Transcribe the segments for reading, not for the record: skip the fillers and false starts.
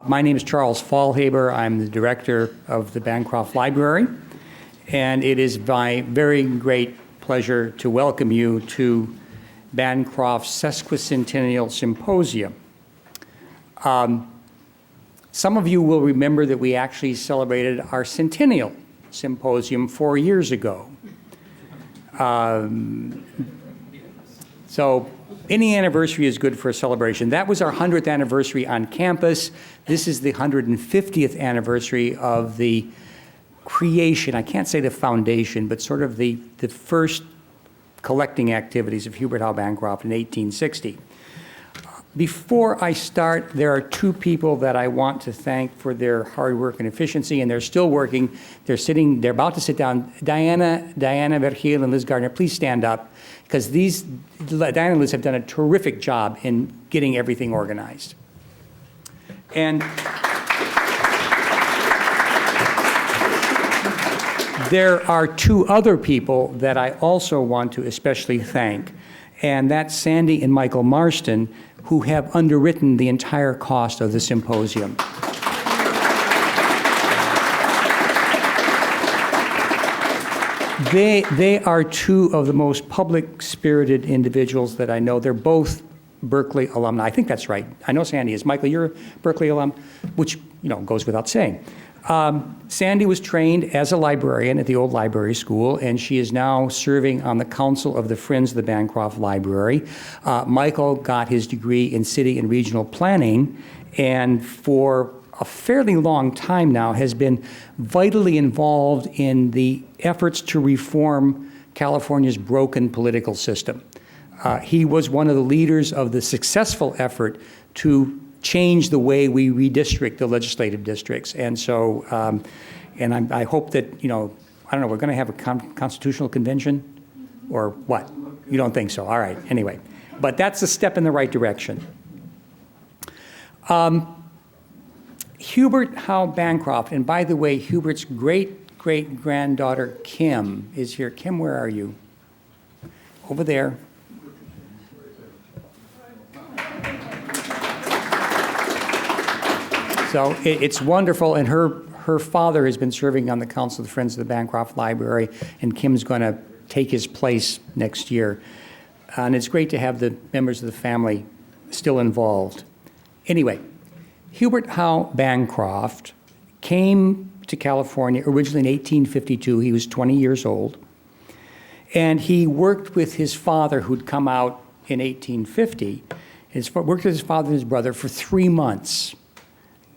My name is Charles Faulhaber. I'm the director of the Bancroft Library, and it is my very great pleasure to welcome you to Bancroft's Sesquicentennial Symposium. Some of you will remember that we actually celebrated our centennial symposium 4 years ago. So any anniversary is good for a celebration. That was our 100th anniversary on campus. This is the 150th anniversary of the creation, I can't say the foundation, but sort of the first collecting activities of Hubert Howe Bancroft in 1860. Before I start, there are two people that I want to thank for their hard work and efficiency, and they're still working. They're about to sit down. Diana Vergil and Liz Gardner, please stand up, because Diana and Liz have done a terrific job in getting everything organized. And there are two other people that I also want to especially thank, and that's Sandy and Michael Marston, who have underwritten the entire cost of the symposium. They are two of the most public-spirited individuals that I know. They're both Berkeley alumni. I think that's right. I know Sandy is. Michael, you're a Berkeley alum, which goes without saying. Sandy was trained as a librarian at the old library school, and she is now serving on the council of the Friends of the Bancroft Library. Michael got his degree in city and regional planning, and for a fairly long time now has been vitally involved in the efforts to reform California's broken political system. He was one of the leaders of the successful effort to change the way we redistrict the legislative districts. And so, I hope that, I don't know, we're going to have a constitutional convention or what? You don't think so? All right, anyway. But that's a step in the right direction. Hubert Howe Bancroft, and by the way, Hubert's great-great-granddaughter, Kim, is here. Kim, where are you? Over there. So it's wonderful, and her father has been serving on the Council of the Friends of the Bancroft Library, and Kim's going to take his place next year. And it's great to have the members of the family still involved. Anyway, Hubert Howe Bancroft came to California originally in 1852. He was 20 years old, and he worked with his father, who'd come out in 1850. Worked with his father and his brother for 3 months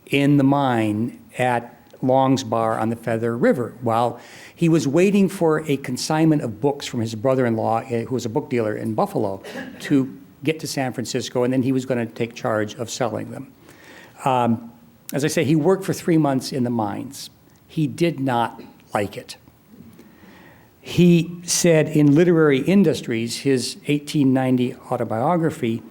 in the mine at Long's Bar on the Feather River while he was waiting for a consignment of books from his brother-in-law, who was a book dealer in Buffalo, to get to San Francisco, and then he was going to take charge of selling them. As I say, he worked for 3 months in the mines. He did not like it. He said in Literary Industries, his 1890 autobiography,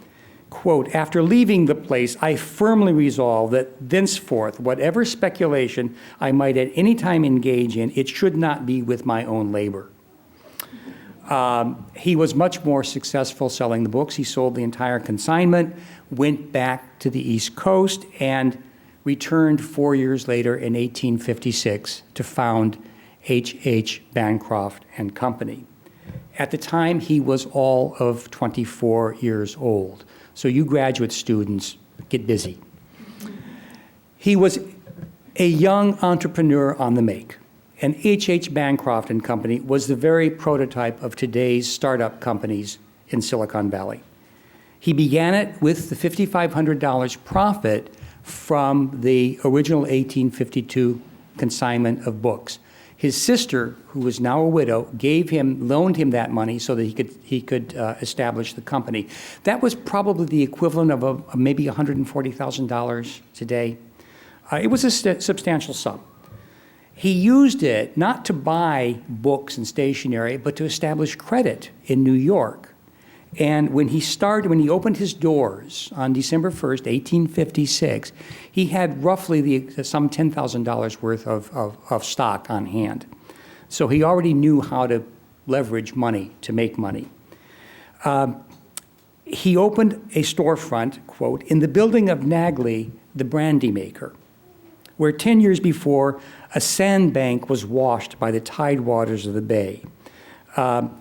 quote, "After leaving the place, I firmly resolved that thenceforth, whatever speculation I might at any time engage in, it should not be with my own labor." He was much more successful selling the books. He sold the entire consignment, went back to the East Coast, and returned 4 years later in 1856 to found H Bancroft and Company. At the time, he was all of 24 years old. So you graduate students, get busy. He was a young entrepreneur on the make, and H Bancroft and Company was the very prototype of today's startup companies in Silicon Valley. He began it with the $5,500 profit from the original 1852 consignment of books. His sister, who was now a widow, loaned him that money so that he could establish the company. That was probably the equivalent of maybe $140,000 today. It was a substantial sum. He used it not to buy books and stationery, but to establish credit in New York. And when he opened his doors on December 1st, 1856, he had roughly some $10,000 worth of stock on hand. So he already knew how to leverage money to make money. He opened a storefront, quote, in the building of Nagley the brandy maker, where 10 years before, a sandbank was washed by the tide waters of the bay.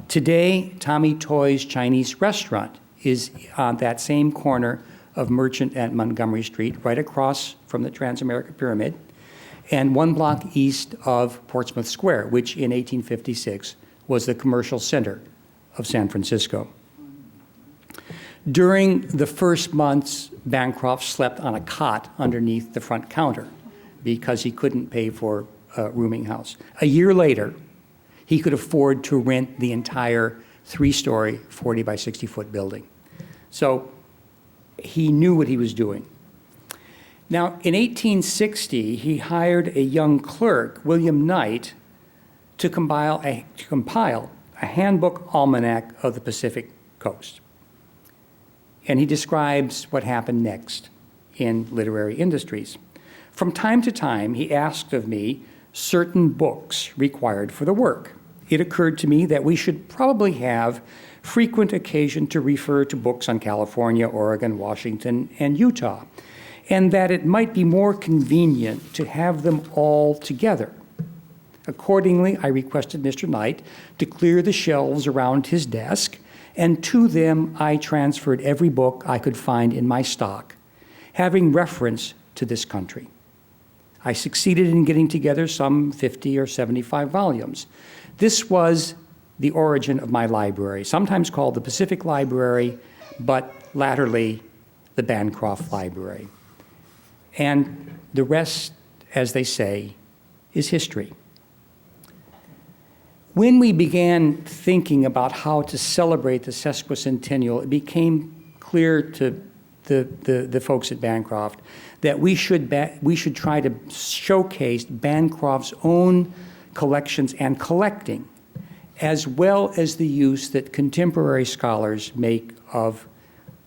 Today, Tommy Toy's Chinese restaurant is on that same corner of Merchant and Montgomery Street, right across from the Transamerica Pyramid, and 1 block east of Portsmouth Square, which in 1856 was the commercial center of San Francisco. During the first months, Bancroft slept on a cot underneath the front counter because he couldn't pay for a rooming house. A year later, he could afford to rent the entire 3-story, 40 by 60-foot building. So he knew what he was doing. Now, in 1860, he hired a young clerk, William Knight, to compile a handbook almanac of the Pacific Coast. And he describes what happened next in literary industries. From time to time, he asked of me certain books required for the work. It occurred to me that we should probably have frequent occasion to refer to books on California, Oregon, Washington, and Utah, and that it might be more convenient to have them all together. Accordingly, I requested Mr. Knight to clear the shelves around his desk, and to them I transferred every book I could find in my stock, having reference to this country. I succeeded in getting together some 50 or 75 volumes. This was the origin of my library, sometimes called the Pacific Library, but latterly the Bancroft Library. And the rest, as they say, is history. When we began thinking about how to celebrate the Sesquicentennial, it became clear to the folks at Bancroft that we should try to showcase Bancroft's own collections and collecting, as well as the use that contemporary scholars make of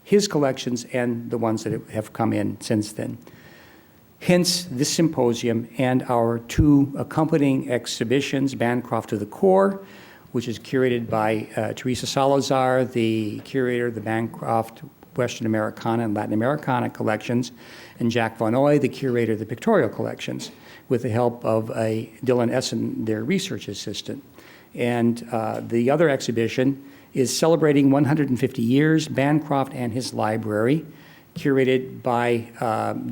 his collections and the ones that have come in since then. Hence, this symposium and our 2 accompanying exhibitions, Bancroft to the Core, which is curated by Teresa Salazar, the curator of the Bancroft Western Americana and Latin Americana collections, and Jack Von Oy, the curator of the pictorial collections, with the help of Dylan Essen, their research assistant. And the other exhibition is celebrating 150 years, Bancroft and his library, curated by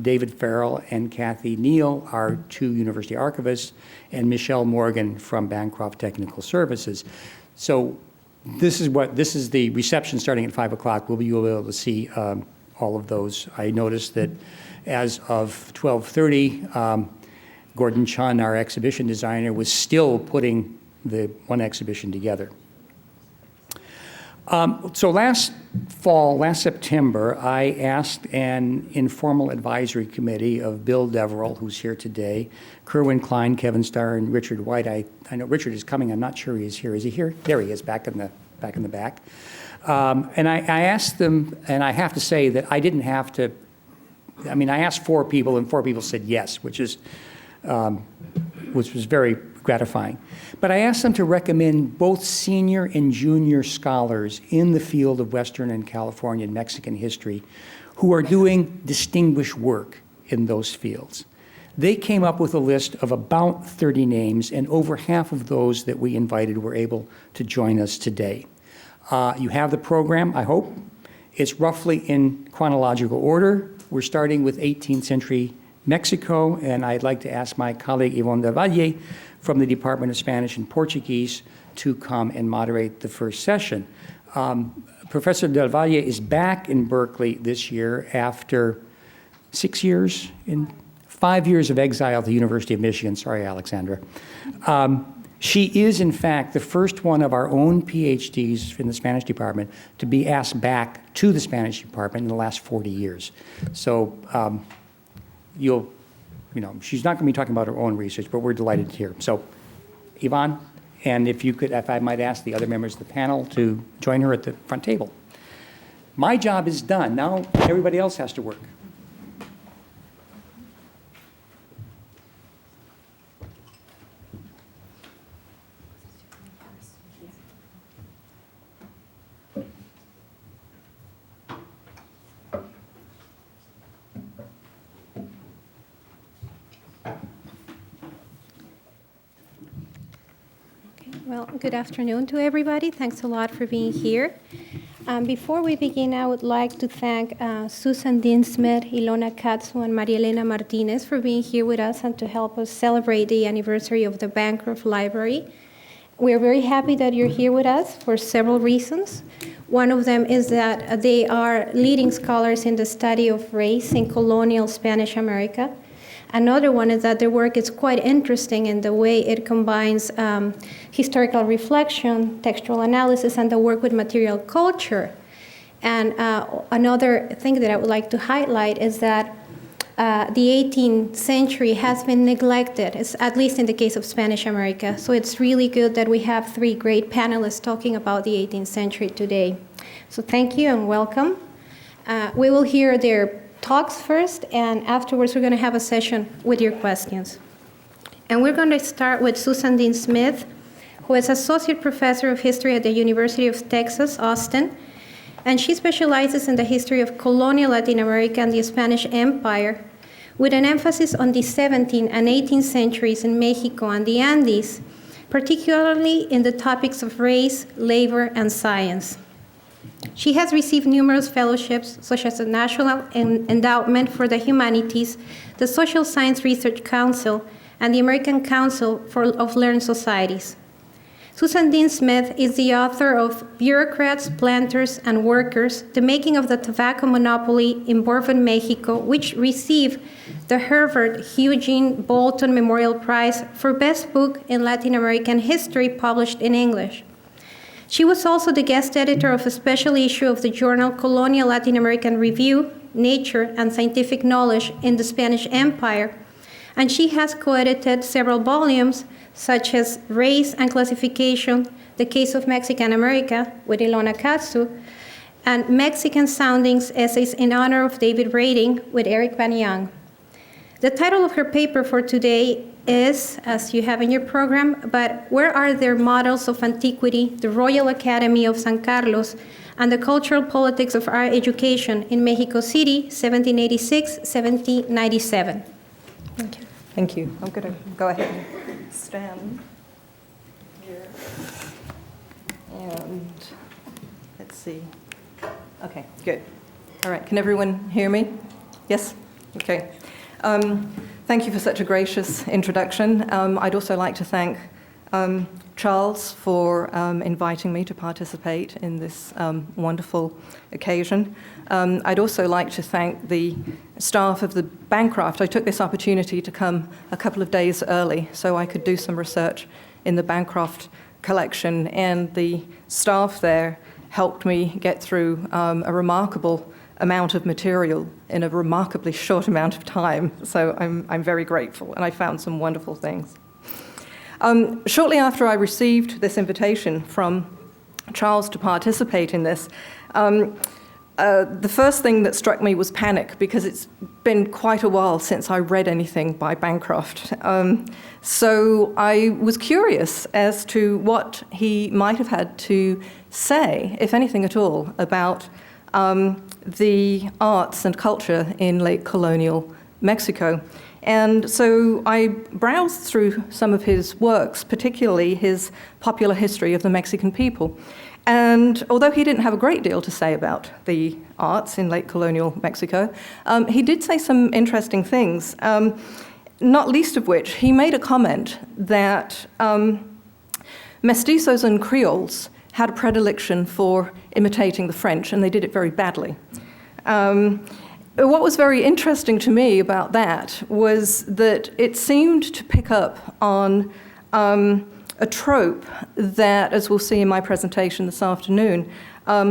David Farrell and Kathy Neal, our 2 university archivists, and Michelle Morgan from Bancroft Technical Services. So this is the reception starting at 5 o'clock. You'll be able to see all of those. I noticed that as of 12:30, Gordon Chun, our exhibition designer, was still putting the one exhibition together. So last September, I asked an informal advisory committee of Bill Deverell, who's here today, Kerwin Klein, Kevin Starr, and Richard White. I know Richard is coming. I'm not sure he's here. Is he here? There he is, back in the back. And I asked them, and I have to say that I didn't have to. I mean, I asked 4 people, and 4 people said yes, which was very gratifying. But I asked them to recommend both senior and junior scholars in the field of Western and California and Mexican history who are doing distinguished work in those fields. They came up with a list of about 30 names, and over half of those that we invited were able to join us today. You have the program, I hope. It's roughly in chronological order. We're starting with 18th century Mexico, and I'd like to ask my colleague Yvonne Del Valle from the Department of Spanish and Portuguese to come and moderate the first session. Professor Del Valle is back in Berkeley this year after 5 years of exile at the University of Michigan. Sorry, Alexandra. She is, in fact, the first one of our own PhDs in the Spanish department to be asked back to the Spanish department in the last 40 years. So she's not going to be talking about her own research, but we're delighted to hear. So, Yvonne, and if I might ask the other members of the panel to join her at the front table. My job is done. Now everybody else has to work. Well, good afternoon to everybody. Thanks a lot for being here. Before we begin, I would like to thank Susan Dean Smith, Ilona Katzew, and Elena Martínez for being here with us and to help us celebrate the anniversary of the Bancroft Library. We're very happy that you're here with us for several reasons. One of them is that they are leading scholars in the study of race in colonial Spanish America. Another one is that their work is quite interesting in the way it combines historical reflection, textual analysis, and the work with material culture. And another thing that I would like to highlight is that the 18th century has been neglected, at least in the case of Spanish America. So it's really good that we have three great panelists talking about the 18th century today. So thank you and welcome. We will hear their talks first, and afterwards we're going to have a session with your questions. And we're going to start with Susan Dean Smith, who is Associate Professor of History at the University of Texas, Austin, and she specializes in the history of colonial Latin America and the Spanish Empire, with an emphasis on the 17th and 18th centuries in Mexico and the Andes, particularly in the topics of race, labor, and science. She has received numerous fellowships, such as the National Endowment for the Humanities, the Social Science Research Council, and the American Council of Learned Societies. Susan Dean Smith is the author of Bureaucrats, Planters, and Workers, The Making of the Tobacco Monopoly in Bourbon, Mexico, which received the Herbert Eugene Bolton Memorial Prize for Best Book in Latin American History published in English. She was also the guest editor of a special issue of the journal Colonial Latin American Review, Nature, and Scientific Knowledge in the Spanish Empire, and she has co-edited several volumes, such as Race and Classification, The Case of Mexican America, with Ilona Katzew, and Mexican Soundings, Essays in Honor of David Rading, with Eric Van Young. The title of her paper for today is, as you have in your program, but Where Are Their Models of Antiquity, the Royal Academy of San Carlos, and the Cultural Politics of Our Education in Mexico City, 1786-1797. Thank you. Thank you. I'm going to go ahead and stand here. And let's see. Okay, good. All right, can everyone hear me? Yes? Okay. Thank you for such a gracious introduction. I'd also like to thank Charles for inviting me to participate in this wonderful occasion. I'd also like to thank the staff of the Bancroft. I took this opportunity to come a couple of days early so I could do some research in the Bancroft collection, and the staff there helped me get through a remarkable amount of material in a remarkably short amount of time. So I'm very grateful, and I found some wonderful things. Shortly after I received this invitation from Charles to participate in this, the first thing that struck me was panic, because it's been quite a while since I read anything by Bancroft. So I was curious as to what he might have had to say, if anything at all, about the arts and culture in late colonial Mexico. And so I browsed through some of his works, particularly his Popular History of the Mexican People. And although he didn't have a great deal to say about the arts in late colonial Mexico, he did say some interesting things, not least of which he made a comment that mestizos and Creoles had a predilection for imitating the French, and they did it very badly. What was very interesting to me about that was that it seemed to pick up on a trope that, as we'll see in my presentation this afternoon,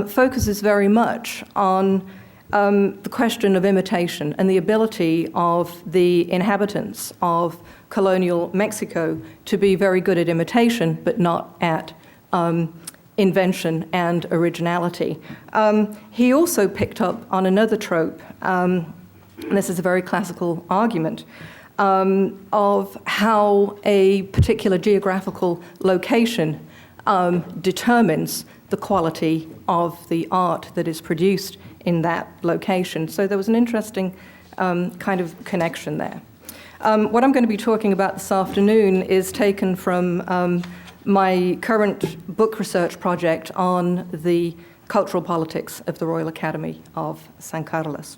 focuses very much on the question of imitation and the ability of the inhabitants of colonial Mexico to be very good at imitation, but not at invention and originality. He also picked up on another trope, and this is a very classical argument, of how a particular geographical location determines the quality of the art that is produced in that location. So there was an interesting kind of connection there. What I'm going to be talking about this afternoon is taken from my current book research project on the cultural politics of the Royal Academy of San Carlos.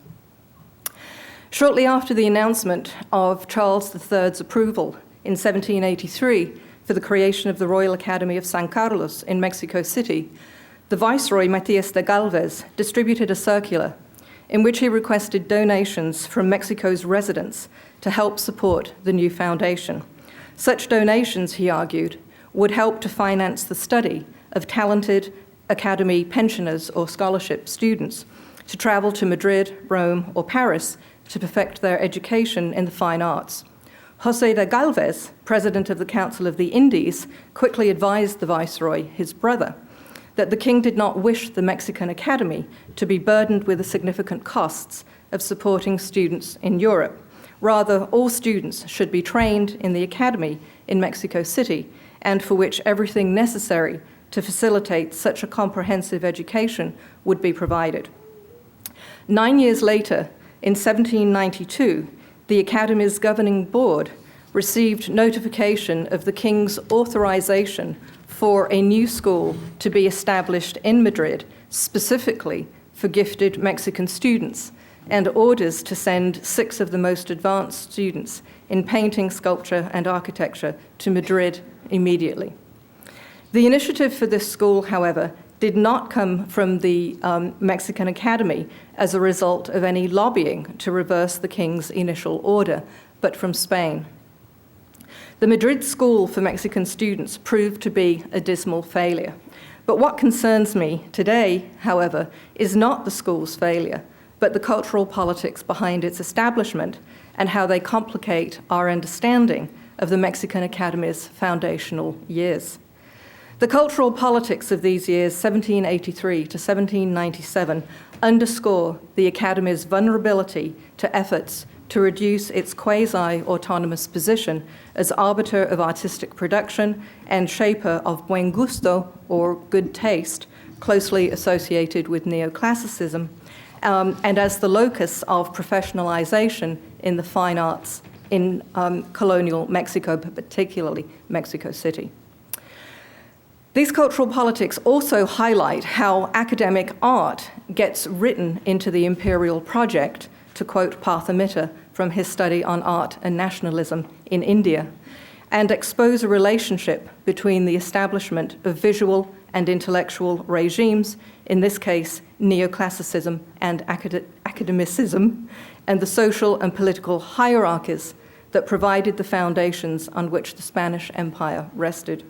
Shortly after the announcement of Charles III's approval in 1783 for the creation of the Royal Academy of San Carlos in Mexico City, the Viceroy Matías de Gálvez distributed a circular in which he requested donations from Mexico's residents to help support the new foundation. Such donations, he argued, would help to finance the study of talented Academy pensioners or scholarship students to travel to Madrid, Rome, or Paris to perfect their education in the fine arts. José de Gálvez, president of the Council of the Indies, quickly advised the Viceroy, his brother, that the king did not wish the Mexican Academy to be burdened with the significant costs of supporting students in Europe. Rather, all students should be trained in the academy in Mexico City, and for which everything necessary to facilitate such a comprehensive education would be provided. 9 years later, in 1792, the Academy's governing board received notification of the king's authorization for a new school to be established in Madrid, specifically for gifted Mexican students, and orders to send 6 of the most advanced students in painting, sculpture, and architecture to Madrid immediately. The initiative for this school, however, did not come from the Mexican Academy as a result of any lobbying to reverse the king's initial order, but from Spain. The Madrid School for Mexican Students proved to be a dismal failure. But what concerns me today, however, is not the school's failure, but the cultural politics behind its establishment and how they complicate our understanding of the Mexican Academy's foundational years. The cultural politics of these years, 1783 to 1797, underscore the Academy's vulnerability to efforts to reduce its quasi-autonomous position as arbiter of artistic production and shaper of buen gusto, or good taste, closely associated with neoclassicism, and as the locus of professionalization in the fine arts in colonial Mexico, but particularly Mexico City. These cultural politics also highlight how academic art gets written into the imperial project, to quote Partha from his study on art and nationalism in India, and expose a relationship between the establishment of visual and intellectual regimes, in this case, neoclassicism and academicism, and the social and political hierarchies that provided the foundations on which the Spanish Empire rested.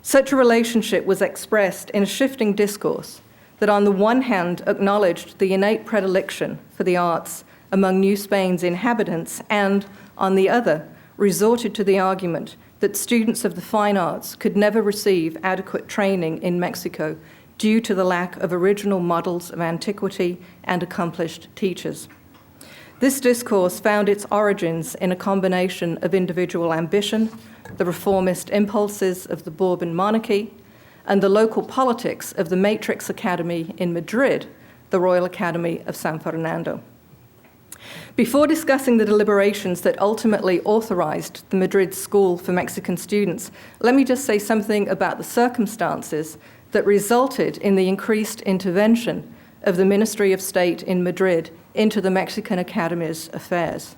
Such a relationship was expressed in a shifting discourse that on the one hand acknowledged the innate predilection for the arts among New Spain's inhabitants and, on the other, resorted to the argument that students of the fine arts could never receive adequate training in Mexico due to the lack of original models of antiquity and accomplished teachers. This discourse found its origins in a combination of individual ambition, the reformist impulses of the Bourbon monarchy, and the local politics of the Matrix Academy in Madrid, the Royal Academy of San Fernando. Before discussing the deliberations that ultimately authorized the Madrid School for Mexican Students, let me just say something about the circumstances that resulted in the increased intervention of the Ministry of State in Madrid into the Mexican Academy's affairs.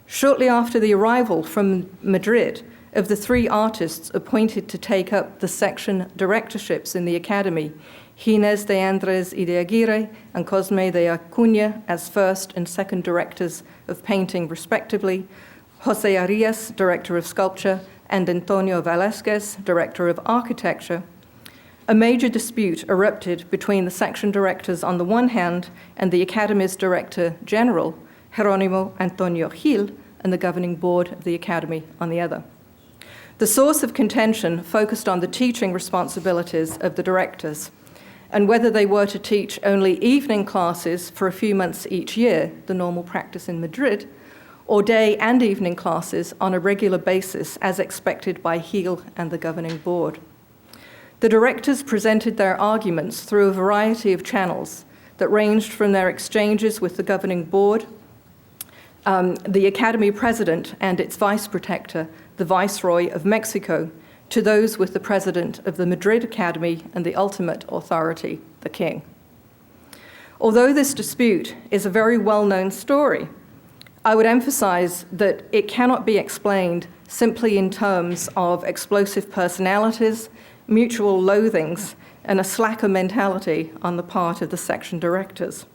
Shortly after the arrival from Madrid of the 3 artists appointed to take up the section directorships in the Academy, Ginés de Andrés y de Aguirre and Cosme de Cunha as first and second directors of painting respectively, José Arias, director of sculpture, and Antonio Velázquez, director of architecture, a major dispute erupted between the section directors on the one hand and the Academy's Director General, Jerónimo Antonio Gil, and the governing board of the Academy on the other. The source of contention focused on the teaching responsibilities of the directors and whether they were to teach only evening classes for a few months each year, the normal practice in Madrid, or day and evening classes on a regular basis as expected by Gil and the governing board. The directors presented their arguments through a variety of channels that ranged from their exchanges with the governing board, the Academy president and its vice protector, the Viceroy of Mexico, to those with the president of the Madrid Academy and the ultimate authority, the king. Although this dispute is a very well-known story, I would emphasize that it cannot be explained simply in terms of explosive personalities, mutual loathings, and a slacker mentality on the part of the section directors.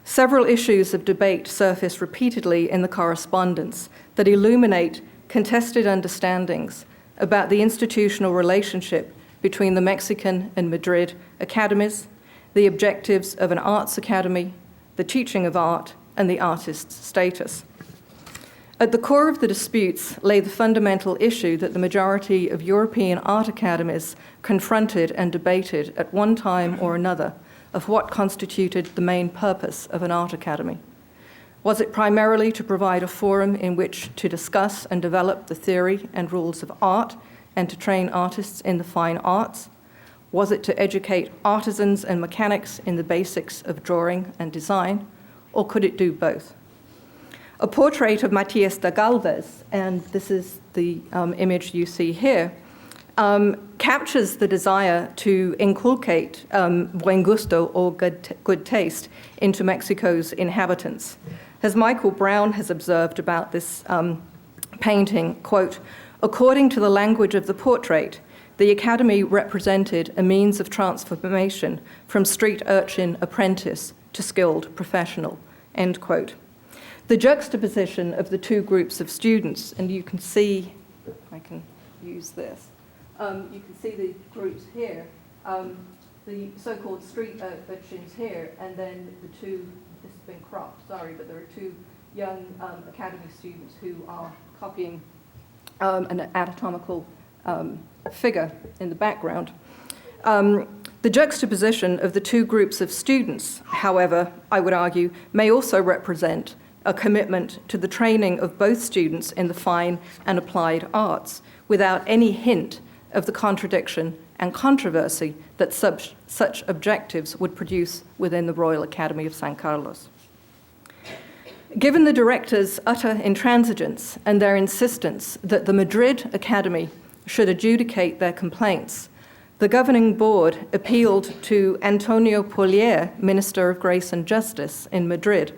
Several issues of debate surface repeatedly in the correspondence that illuminate contested understandings about the institutional relationship between the Mexican and Madrid academies, the objectives of an arts academy, the teaching of art, and the artist's status. At the core of the disputes lay the fundamental issue that the majority of European art academies confronted and debated at one time or another of what constituted the main purpose of an art academy. Was it primarily to provide a forum in which to discuss and develop the theory and rules of art and to train artists in the fine arts? Was it to educate artisans and mechanics in the basics of drawing and design? Or could it do both? A portrait of Matias de Galvez, and this is the image you see here, captures the desire to inculcate buen gusto, or good taste, into Mexico's inhabitants. As Michael Brown has observed about this painting, quote, according to the language of the portrait, the Academy represented a means of transformation from street urchin apprentice to skilled professional, end quote. The juxtaposition of the two groups of students, and you can see, I can use this, you can see the groups here, the so-called street urchins here, and then the two, this has been cropped, sorry, but there are two young academy students who are copying an anatomical figure in the background. The juxtaposition of the two groups of students, however, I would argue, may also represent a commitment to the training of both students in the fine and applied arts, without any hint of the contradiction and controversy that such objectives would produce within the Royal Academy of San Carlos. Given the directors' utter intransigence and their insistence that the Madrid Academy should adjudicate their complaints, the governing board appealed to Antonio Polier, Minister of Grace and Justice in Madrid,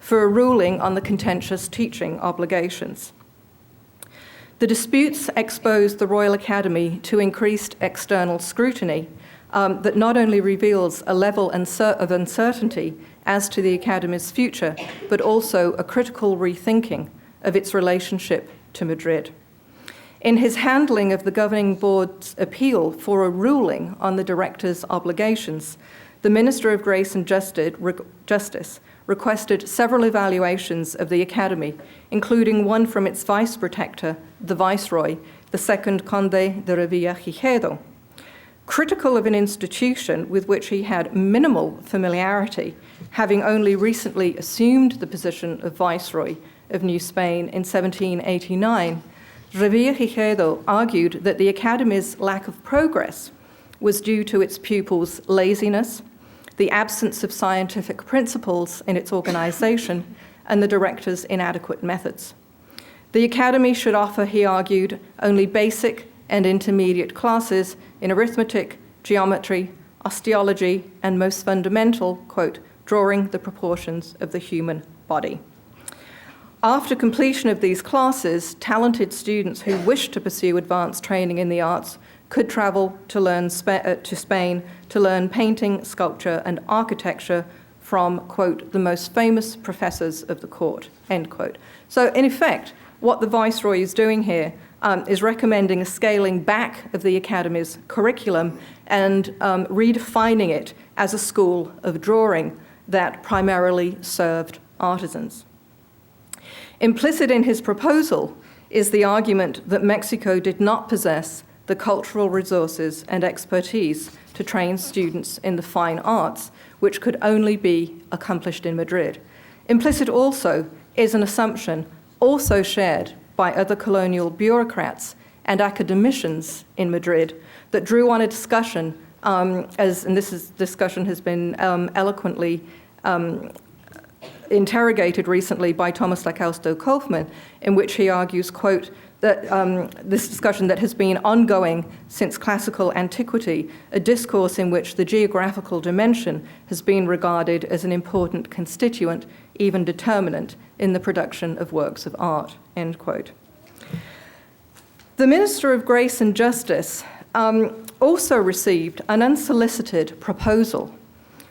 for a ruling on the contentious teaching obligations. The disputes exposed the Royal Academy to increased external scrutiny that not only reveals a level of uncertainty as to the Academy's future, but also a critical rethinking of its relationship to Madrid. In his handling of the governing board's appeal for a ruling on the director's obligations, the Minister of Grace and Justice requested several evaluations of the Academy, including one from its vice protector, the Viceroy, the second Conde de Revillagigedo. Critical of an institution with which he had minimal familiarity, having only recently assumed the position of Viceroy of New Spain in 1789, Revillagigedo argued that the Academy's lack of progress was due to its pupils' laziness, the absence of scientific principles in its organization, and the director's inadequate methods. The Academy should offer, he argued, only basic and intermediate classes in arithmetic, geometry, osteology, and most fundamental, quote, drawing the proportions of the human body. After completion of these classes, talented students who wished to pursue advanced training in the arts could travel to Spain to learn painting, sculpture, and architecture from, quote, the most famous professors of the court, end quote. So in effect, what the Viceroy is doing here is recommending a scaling back of the Academy's curriculum and redefining it as a school of drawing that primarily served artisans. Implicit in his proposal is the argument that Mexico did not possess the cultural resources and expertise to train students in the fine arts, which could only be accomplished in Madrid. Implicit also is an assumption also shared by other colonial bureaucrats and academicians in Madrid that drew on a discussion, and this discussion has been eloquently interrogated recently by Thomas Acosta Kaufman, in which he argues, quote, this discussion that has been ongoing since classical antiquity, a discourse in which the geographical dimension has been regarded as an important constituent, even determinant, in the production of works of art, end quote. The Minister of Grace and Justice also received an unsolicited proposal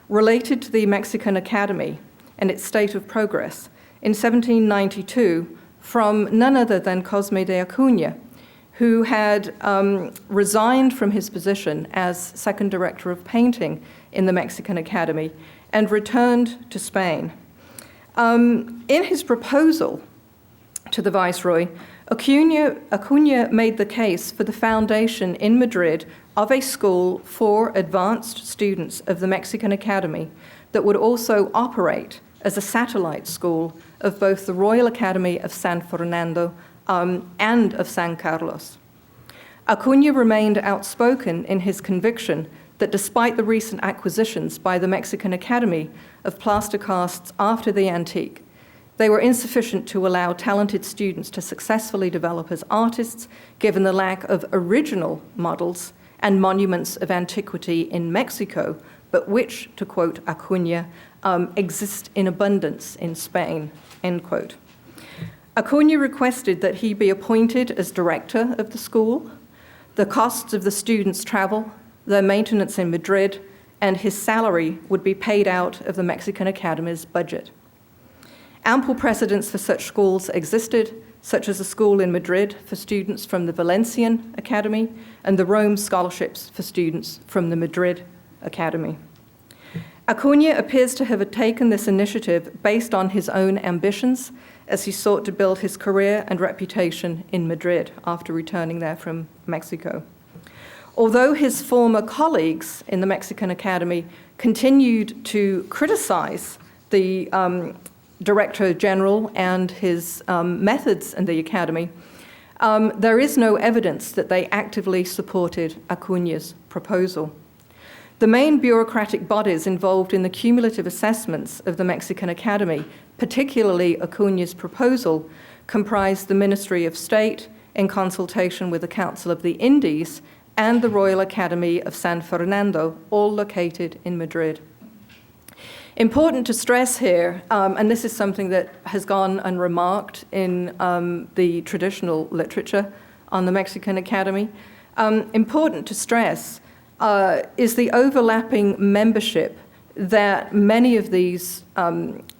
related to the Mexican Academy and its state of progress in 1792 from none other than Cosme de Acuña, who had resigned from his position as second director of painting in the Mexican Academy and returned to Spain. In his proposal to the Viceroy, Acuña made the case for the foundation in Madrid of a school for advanced students of the Mexican Academy that would also operate as a satellite school of both the Royal Academy of San Fernando and of San Carlos. Acuña remained outspoken in his conviction that despite the recent acquisitions by the Mexican Academy of plaster casts after the antique, they were insufficient to allow talented students to successfully develop as artists, given the lack of original models and monuments of antiquity in Mexico, but which, to quote Acuña, exist in abundance in Spain, end quote. Acuña requested that he be appointed as director of the school, the costs of the students' travel, their maintenance in Madrid, and his salary would be paid out of the Mexican Academy's budget. Ample precedents for such schools existed, such as a school in Madrid for students from the Valencian Academy and the Rome scholarships for students from the Madrid Academy. Acuña appears to have taken this initiative based on his own ambitions as he sought to build his career and reputation in Madrid after returning there from Mexico. Although his former colleagues in the Mexican Academy continued to criticize the Director General and his methods in the Academy, there is no evidence that they actively supported Acuña's proposal. The main bureaucratic bodies involved in the cumulative assessments of the Mexican Academy, particularly Acuña's proposal, comprised the Ministry of State in consultation with the Council of the Indies and the Royal Academy of San Fernando, all located in Madrid. Important to stress here, and this is something that has gone unremarked in the traditional literature on the Mexican Academy, important to stress is the overlapping membership that many of these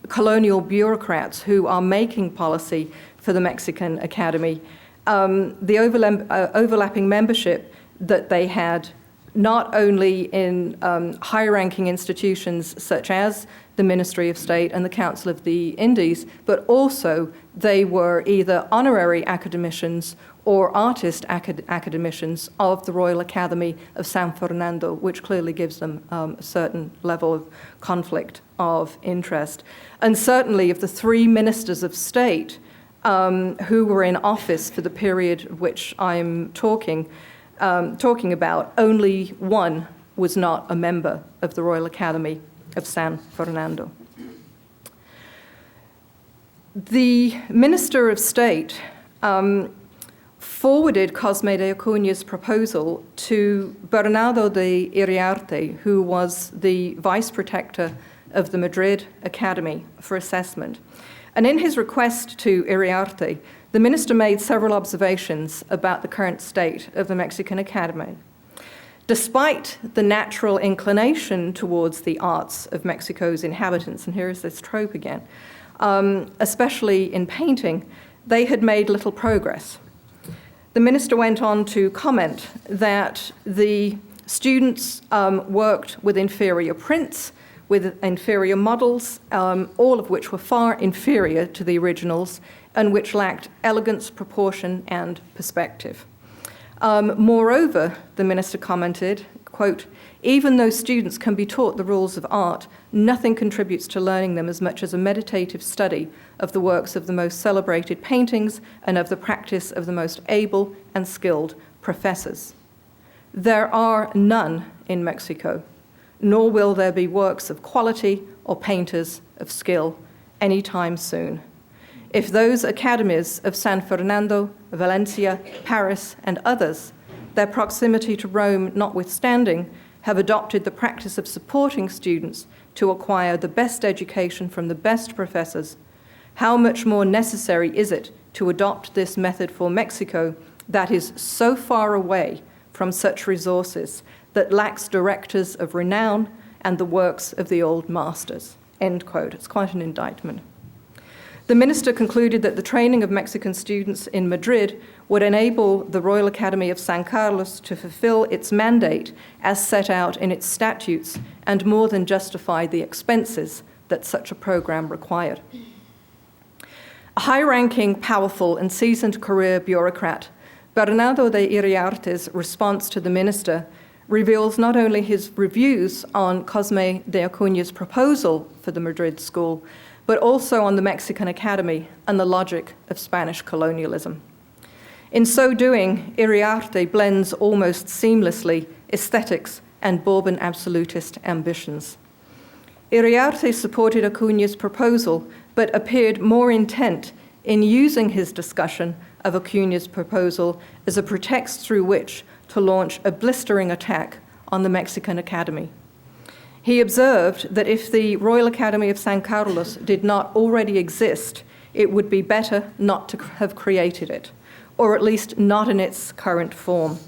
colonial bureaucrats who are making policy for the Mexican Academy, the overlapping membership that they had not only in high-ranking institutions such as the Ministry of State and the Council of the Indies, but also they were either honorary academicians or artist academicians of the Royal Academy of San Fernando, which clearly gives them a certain level of conflict of interest. And certainly of the three ministers of state who were in office for the period which I'm talking about, only one was not a member of the Royal Academy of San Fernando. The Minister of State forwarded Cosme de Acuña's proposal to Bernardo de Iriarte, who was the vice protector of the Madrid Academy, for assessment. And in his request to Iriarte, the minister made several observations about the current state of the Mexican Academy. Despite the natural inclination towards the arts of Mexico's inhabitants, and here is this trope again, especially in painting, they had made little progress. The minister went on to comment that the students worked with inferior prints, with inferior models, all of which were far inferior to the originals, and which lacked elegance, proportion, and perspective. Moreover, the minister commented, quote, "Even though students can be taught the rules of art, nothing contributes to learning them as much as a meditative study of the works of the most celebrated paintings and of the practice of the most able and skilled professors. There are none in Mexico, nor will there be works of quality or painters of skill anytime soon. if those academies of San Fernando, Valencia, Paris, and others, their proximity to Rome notwithstanding, have adopted the practice of supporting students to acquire the best education from the best professors, how much more necessary is it to adopt this method for Mexico that is so far away from such resources, that lacks directors of renown and the works of the old masters, end quote. It's quite an indictment. The minister concluded that the training of Mexican students in Madrid would enable the Royal Academy of San Carlos to fulfill its mandate as set out in its statutes and more than justify the expenses that such a program required. A high-ranking, powerful, and seasoned career bureaucrat, Bernardo de Iriarte's response to the minister reveals not only his reviews on Cosme de Acuña's proposal for the Madrid school, but also on the Mexican Academy and the logic of Spanish colonialism. In so doing, Iriarte blends almost seamlessly aesthetics and Bourbon absolutist ambitions. Iriarte supported Acuña's proposal, but appeared more intent in using his discussion of Acuña's proposal as a pretext through which to launch a blistering attack on the Mexican Academy. He observed that if the Royal Academy of San Carlos did not already exist, it would be better not to have created it, or at least not in its current form.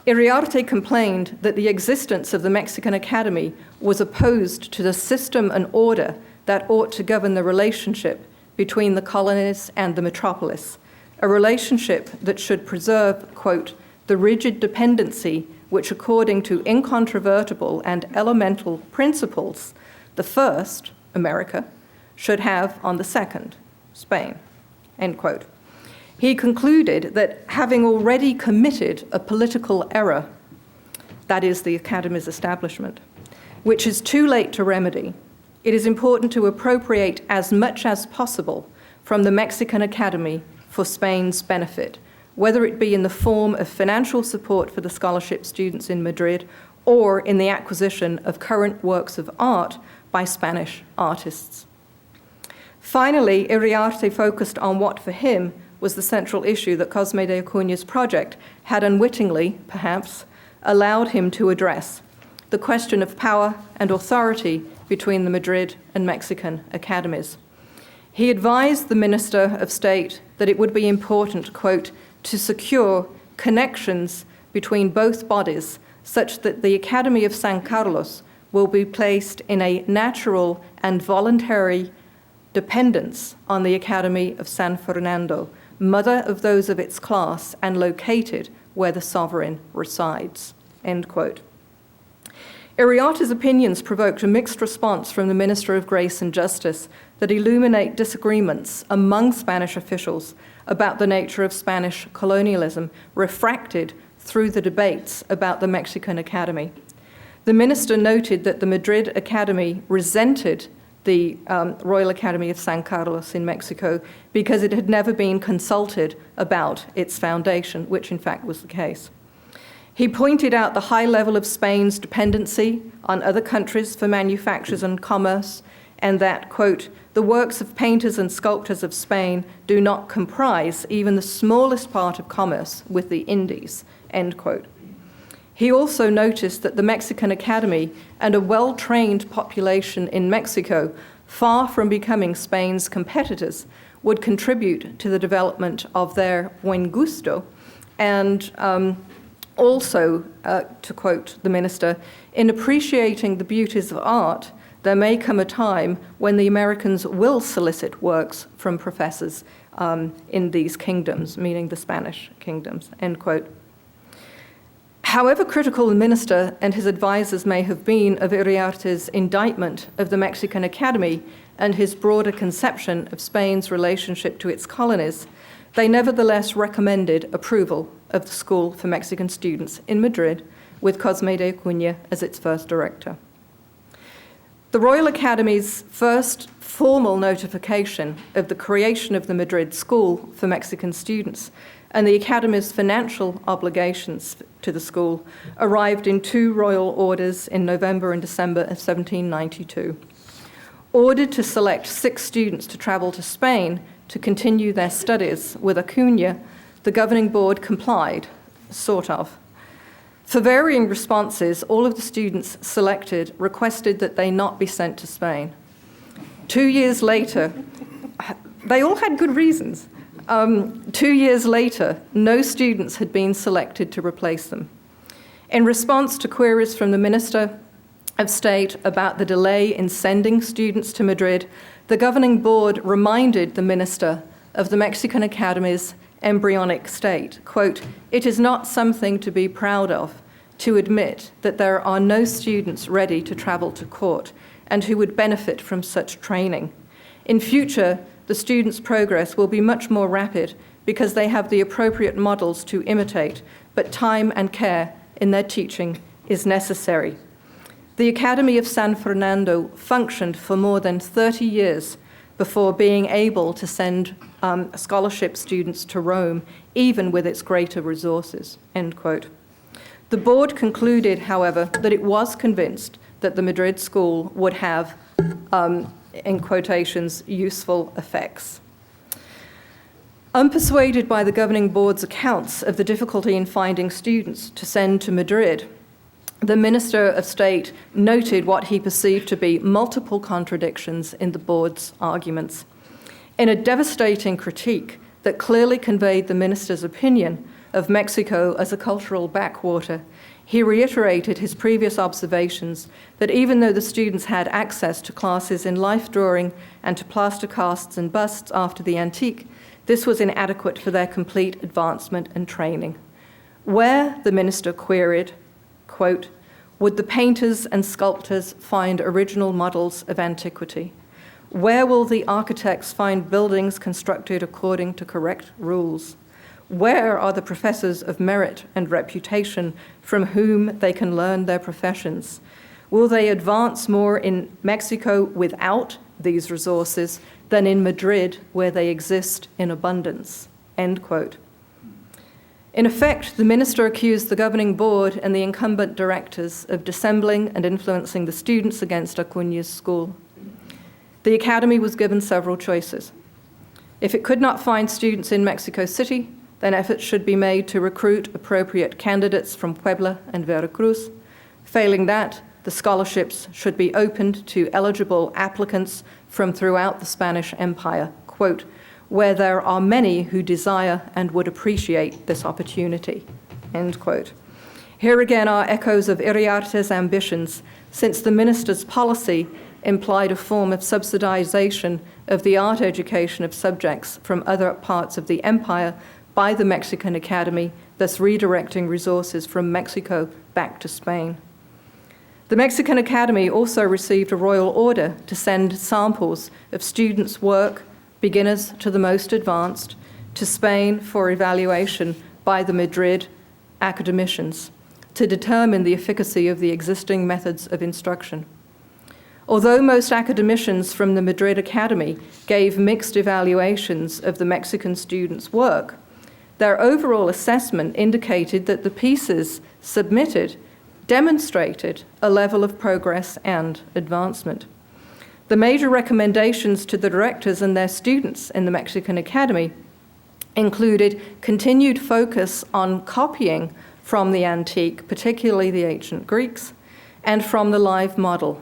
Iriarte complained that the existence of the Mexican Academy was opposed to the system and order that ought to govern the relationship between the colonies and the metropolis, a relationship that should preserve, quote, the rigid dependency which, according to incontrovertible and elemental principles, the first, America, should have on the second, Spain, end quote. He concluded that having already committed a political error, that is the Academy's establishment, which is too late to remedy, it is important to appropriate as much as possible from the Mexican Academy for Spain's benefit, whether it be in the form of financial support for the scholarship students in Madrid or in the acquisition of current works of art by Spanish artists. Finally, Iriarte focused on what for him was the central issue that Cosme de Acuña's project had unwittingly, perhaps, allowed him to address, the question of power and authority between the Madrid and Mexican academies. He advised the Minister of State that it would be important, quote, to secure connections between both bodies such that the Academy of San Carlos will be placed in a natural and voluntary dependence on the Academy of San Fernando, mother of those of its class and located where the sovereign resides, end quote. Iriarte's opinions provoked a mixed response from the Minister of Grace and Justice that illuminate disagreements among Spanish officials about the nature of Spanish colonialism refracted through the debates about the Mexican Academy. The minister noted that the Madrid Academy resented the Royal Academy of San Carlos in Mexico because it had never been consulted about its foundation, which in fact was the case. He pointed out the high level of Spain's dependency on other countries for manufactures and commerce, and that, quote, the works of painters and sculptors of Spain do not comprise even the smallest part of commerce with the Indies, end quote. He also noticed that the Mexican Academy and a well-trained population in Mexico, far from becoming Spain's competitors, would contribute to the development of their buen gusto and also, to quote the minister, in appreciating the beauties of art, there may come a time when the Americans will solicit works from professors in these kingdoms, meaning the Spanish kingdoms, end quote. However critical the minister and his advisors may have been of Iriarte's indictment of the Mexican Academy and his broader conception of Spain's relationship to its colonies, they nevertheless recommended approval of the School for Mexican Students in Madrid, with Cosme de Acuña as its first director. The Royal Academy's first formal notification of the creation of the Madrid School for Mexican Students and the Academy's financial obligations to the school arrived in two royal orders in November and December of 1792. ordered to select 6 students to travel to Spain to continue their studies with Cunha, the governing board complied, sort of. For varying responses, all of the students selected requested that they not be sent to Spain. 2 years later, they all had good reasons. 2 years later, no students had been selected to replace them. In response to queries from the Minister of State about the delay in sending students to Madrid, the governing board reminded the Minister of the Mexican Academy's embryonic state. Quote, "It is not something to be proud of to admit that there are no students ready to travel to court and who would benefit from such training. In future, the students' progress will be much more rapid because they have the appropriate models to imitate, but time and care in their teaching is necessary." The Academy of San Fernando functioned for more than 30 years before being able to send scholarship students to Rome, even with its greater resources, end quote. The board concluded, however, that it was convinced that the Madrid school would have, in quotations, useful effects. Unpersuaded by the governing board's accounts of the difficulty in finding students to send to Madrid, the Minister of State noted what he perceived to be multiple contradictions in the board's arguments. In a devastating critique that clearly conveyed the minister's opinion of Mexico as a cultural backwater, he reiterated his previous observations that even though the students had access to classes in life drawing and to plaster casts and busts after the antique, this was inadequate for their complete advancement and training. Where, the minister queried, quote, "would the painters and sculptors find original models of antiquity? Where will the architects find buildings constructed according to correct rules? Where are the professors of merit and reputation from whom they can learn their professions? Will they advance more in Mexico without these resources than in Madrid, where they exist in abundance?" End quote. In effect, the minister accused the governing board and the incumbent directors of dissembling and influencing the students against Cunha's school. The academy was given several choices. If it could not find students in Mexico City, then efforts should be made to recruit appropriate candidates from Puebla and Veracruz. Failing that, the scholarships should be opened to eligible applicants from throughout the Spanish Empire, quote, "where there are many who desire and would appreciate this opportunity," end quote. Here again are echoes of Iriarte's ambitions, since the minister's policy implied a form of subsidization of the art education of subjects from other parts of the empire by the Mexican Academy, thus redirecting resources from Mexico back to Spain. The Mexican Academy also received a royal order to send samples of students' work, beginners to the most advanced, to Spain for evaluation by the Madrid academicians to determine the efficacy of the existing methods of instruction. Although most academicians from the Madrid Academy gave mixed evaluations of the Mexican students' work, their overall assessment indicated that the pieces submitted demonstrated a level of progress and advancement. The major recommendations to the directors and their students in the Mexican Academy included continued focus on copying from the antique, particularly the ancient Greeks, and from the live model.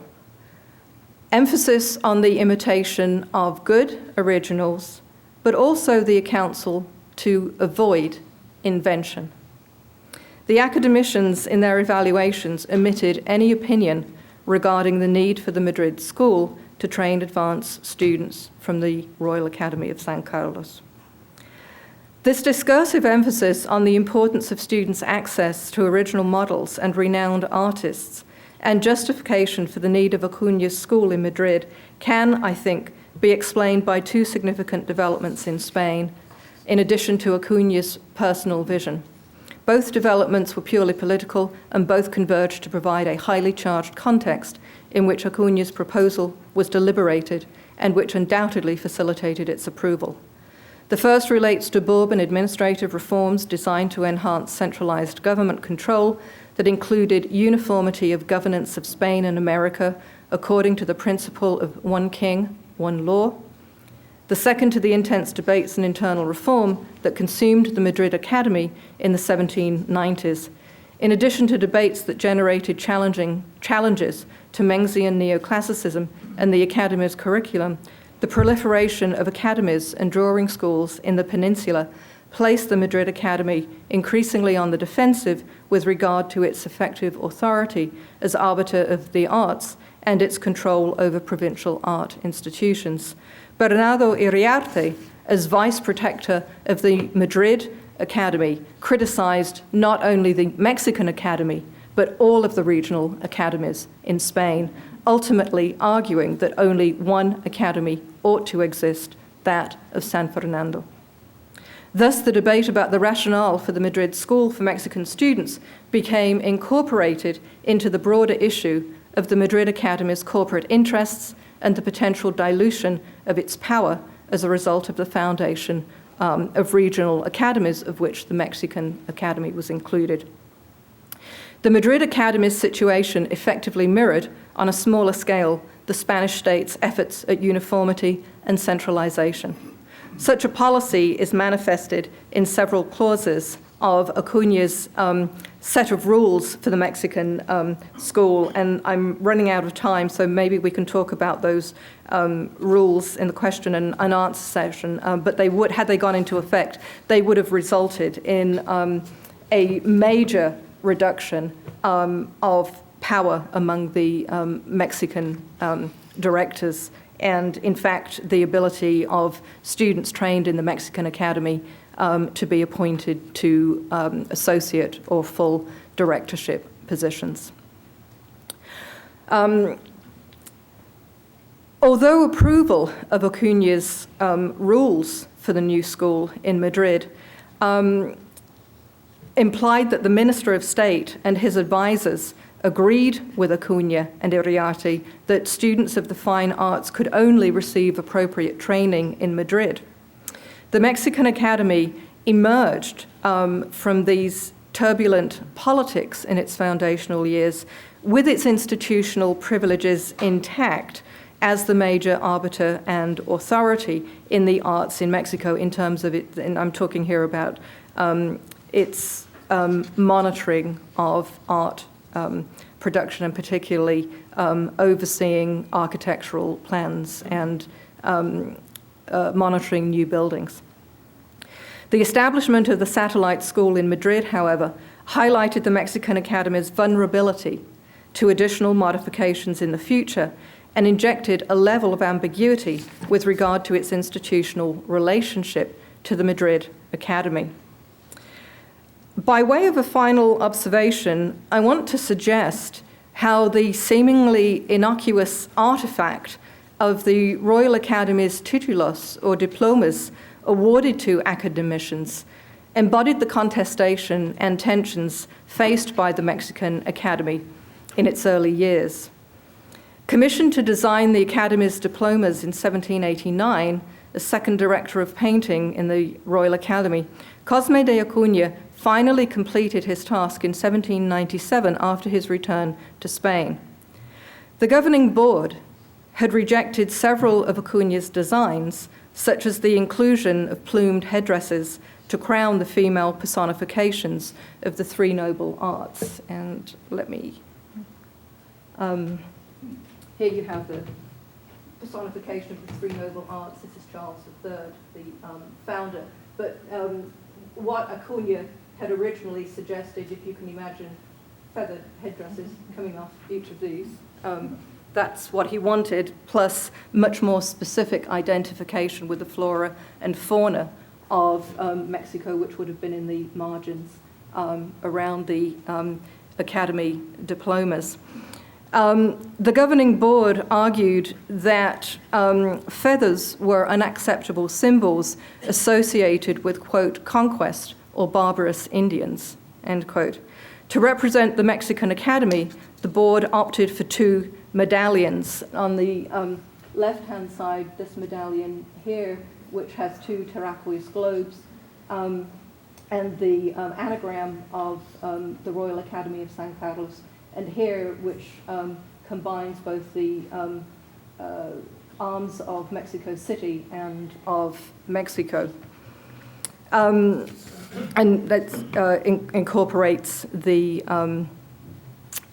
Emphasis on the imitation of good originals, but also the counsel to avoid invention. The academicians in their evaluations omitted any opinion regarding the need for the Madrid school to train advanced students from the Royal Academy of San Carlos. This discursive emphasis on the importance of students' access to original models and renowned artists and justification for the need of Cunha's school in Madrid can, I think, be explained by two significant developments in Spain, in addition to Cunha's personal vision. Both developments were purely political, and both converged to provide a highly charged context in which Cunha's proposal was deliberated and which undoubtedly facilitated its approval. The first relates to Bourbon administrative reforms designed to enhance centralized government control that included uniformity of governance of Spain and America according to the principle of one king, one law. The second to the intense debates and internal reform that consumed the Madrid Academy in the 1790s, in addition to debates that generated challenges to Mengzian neoclassicism and the Academy's curriculum. The proliferation of academies and drawing schools in the peninsula placed the Madrid Academy increasingly on the defensive with regard to its effective authority as arbiter of the arts and its control over provincial art institutions. Bernardo Iriarte, as vice protector of the Madrid Academy, criticized not only the Mexican Academy, but all of the regional academies in Spain, ultimately arguing that only one academy ought to exist, that of San Fernando. Thus, the debate about the rationale for the Madrid School for Mexican students became incorporated into the broader issue of the Madrid Academy's corporate interests and the potential dilution of its power as a result of the foundation of regional academies, of which the Mexican Academy was included. The Madrid Academy's situation effectively mirrored, on a smaller scale, the Spanish state's efforts at uniformity and centralization. Such a policy is manifested in several clauses of Acuña's set of rules for the Mexican school, and I'm running out of time, so maybe we can talk about those rules in the question and answer session, but they would, had they gone into effect, they would have resulted in a major reduction of power among the Mexican directors, and in fact the ability of students trained in the Mexican Academy to be appointed to associate or full directorship positions. Although approval of Acuña's rules for the new school in Madrid implied that the Minister of State and his advisors agreed with Acuña and Iriarte that students of the fine arts could only receive appropriate training in Madrid. The Mexican Academy emerged from these turbulent politics in its foundational years with its institutional privileges intact as the major arbiter and authority in the arts in Mexico in terms of it, and I'm talking here about its monitoring of art production, and particularly overseeing architectural plans and monitoring new buildings. The establishment of the satellite school in Madrid, however, highlighted the Mexican Academy's vulnerability to additional modifications in the future and injected a level of ambiguity with regard to its institutional relationship to the Madrid Academy. By way of a final observation, I want to suggest how the seemingly innocuous artifact of the Royal Academy's titulos, or diplomas, awarded to academicians, embodied the contestation and tensions faced by the Mexican Academy in its early years. Commissioned to design the Academy's diplomas in 1789, as second director of painting in the Royal Academy, Cosme de Acuña finally completed his task in 1797 after his return to Spain. The governing board had rejected several of Acuña's designs, such as the inclusion of plumed headdresses to crown the female personifications of the three noble arts. And let me, here you have the personification of the three noble arts. This is Charles III, the founder. But what Acuña had originally suggested, if you can imagine feathered headdresses coming off each of these, that's what he wanted, plus much more specific identification with the flora and fauna of Mexico, which would have been in the margins around the Academy diplomas. The governing board argued that feathers were unacceptable symbols associated with, quote, conquest or barbarous Indians, end quote. To represent the Mexican Academy, the board opted for two medallions. On the left-hand side, this medallion here, which has two turquoise globes, and the anagram of the Royal Academy of San Carlos, and here, which combines both the arms of Mexico City and of Mexico. And that incorporates the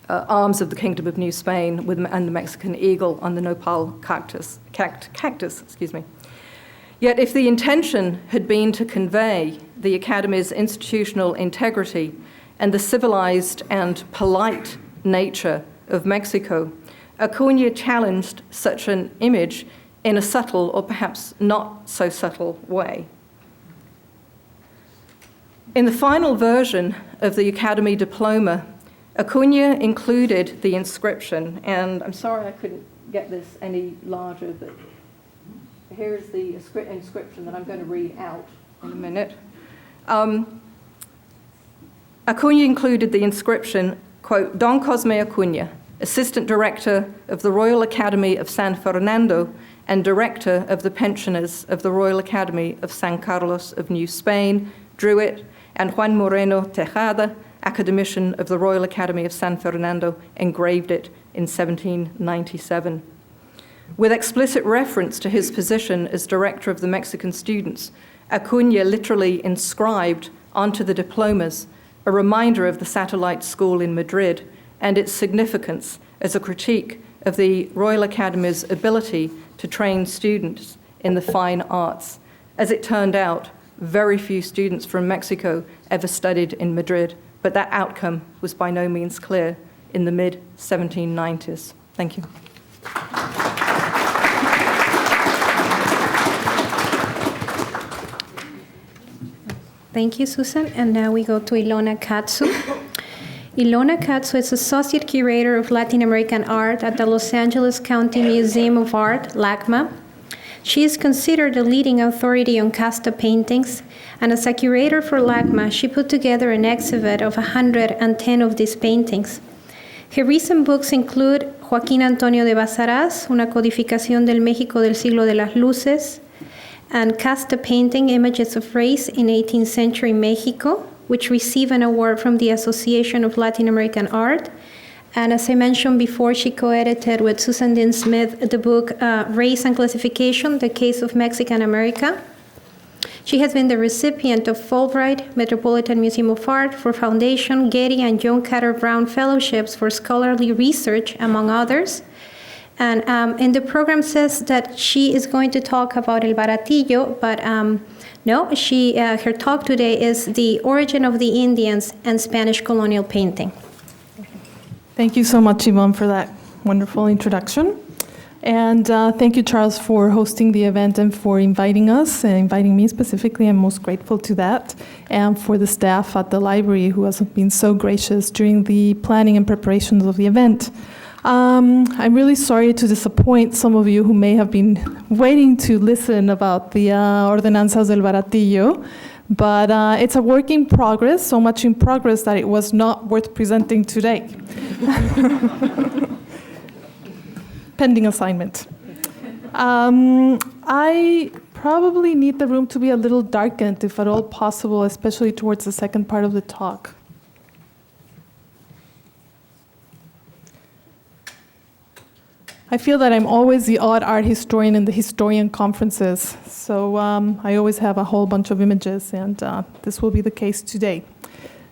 arms of the Kingdom of New Spain and the Mexican eagle on the nopal cactus. Yet if the intention had been to convey the Academy's institutional integrity and the civilized and polite nature of Mexico, Cunha challenged such an image in a subtle or perhaps not so subtle way. In the final version of the Academy diploma, Cunha included the inscription, and I'm sorry I couldn't get this any larger, but here's the inscription that I'm going to read out in a minute. Cunha included the inscription, quote, Don Cosme Cunha, Assistant Director of the Royal Academy of San Fernando and Director of the Pensioners of the Royal Academy of San Carlos of New Spain, drew it, and Juan Moreno Tejada, Academician of the Royal Academy of San Fernando, engraved it in 1797. With explicit reference to his position as director of the Mexican students, Cunha literally inscribed onto the diplomas a reminder of the satellite school in Madrid and its significance as a critique of the Royal Academy's ability to train students in the fine arts. As it turned out, very few students from Mexico ever studied in Madrid, but that outcome was by no means clear in the mid-1790s. Thank you. Thank you, Susan. And now we go to Ilona Katzew. Ilona Katzew is Associate Curator of Latin American Art at the Los Angeles County Museum of Art, LACMA. She is considered a leading authority on casta paintings, and as a curator for LACMA, she put together an exhibit of 110 of these paintings. Her recent books include Joaquín Antonio de Bazaraz, Una codificación del México del siglo de las luces, and Casta Painting, Images of Race in 18th-Century Mexico, which received an award from the Association of Latin American Art. And as I mentioned before, she co-edited with Susan Dean Smith the book Race and Classification, The Case of Mexican America. She has been the recipient of Fulbright, Metropolitan Museum of Art for Foundation, Getty, and Joan Carter Brown Fellowships for Scholarly Research, among others. And in the program says that she is going to talk about El Baratillo, but no, her talk today is The Origin of the Indians and Spanish Colonial Painting. Thank you so much, Yvonne, for that wonderful introduction. And thank you, Charles, for hosting the event and for inviting us, and inviting me specifically. I'm most grateful to that. And for the staff at the library who has been so gracious during the planning and preparations of the event. I'm really sorry to disappoint some of you who may have been waiting to listen about the Ordenanzas del Baratillo. But it's a work in progress, so much in progress that it was not worth presenting today. Pending assignment. I probably need the room to be a little darkened, if at all possible, especially towards the second part of the talk. I feel that I'm always the odd art historian in the historian conferences, so I always have a whole bunch of images, and this will be the case today.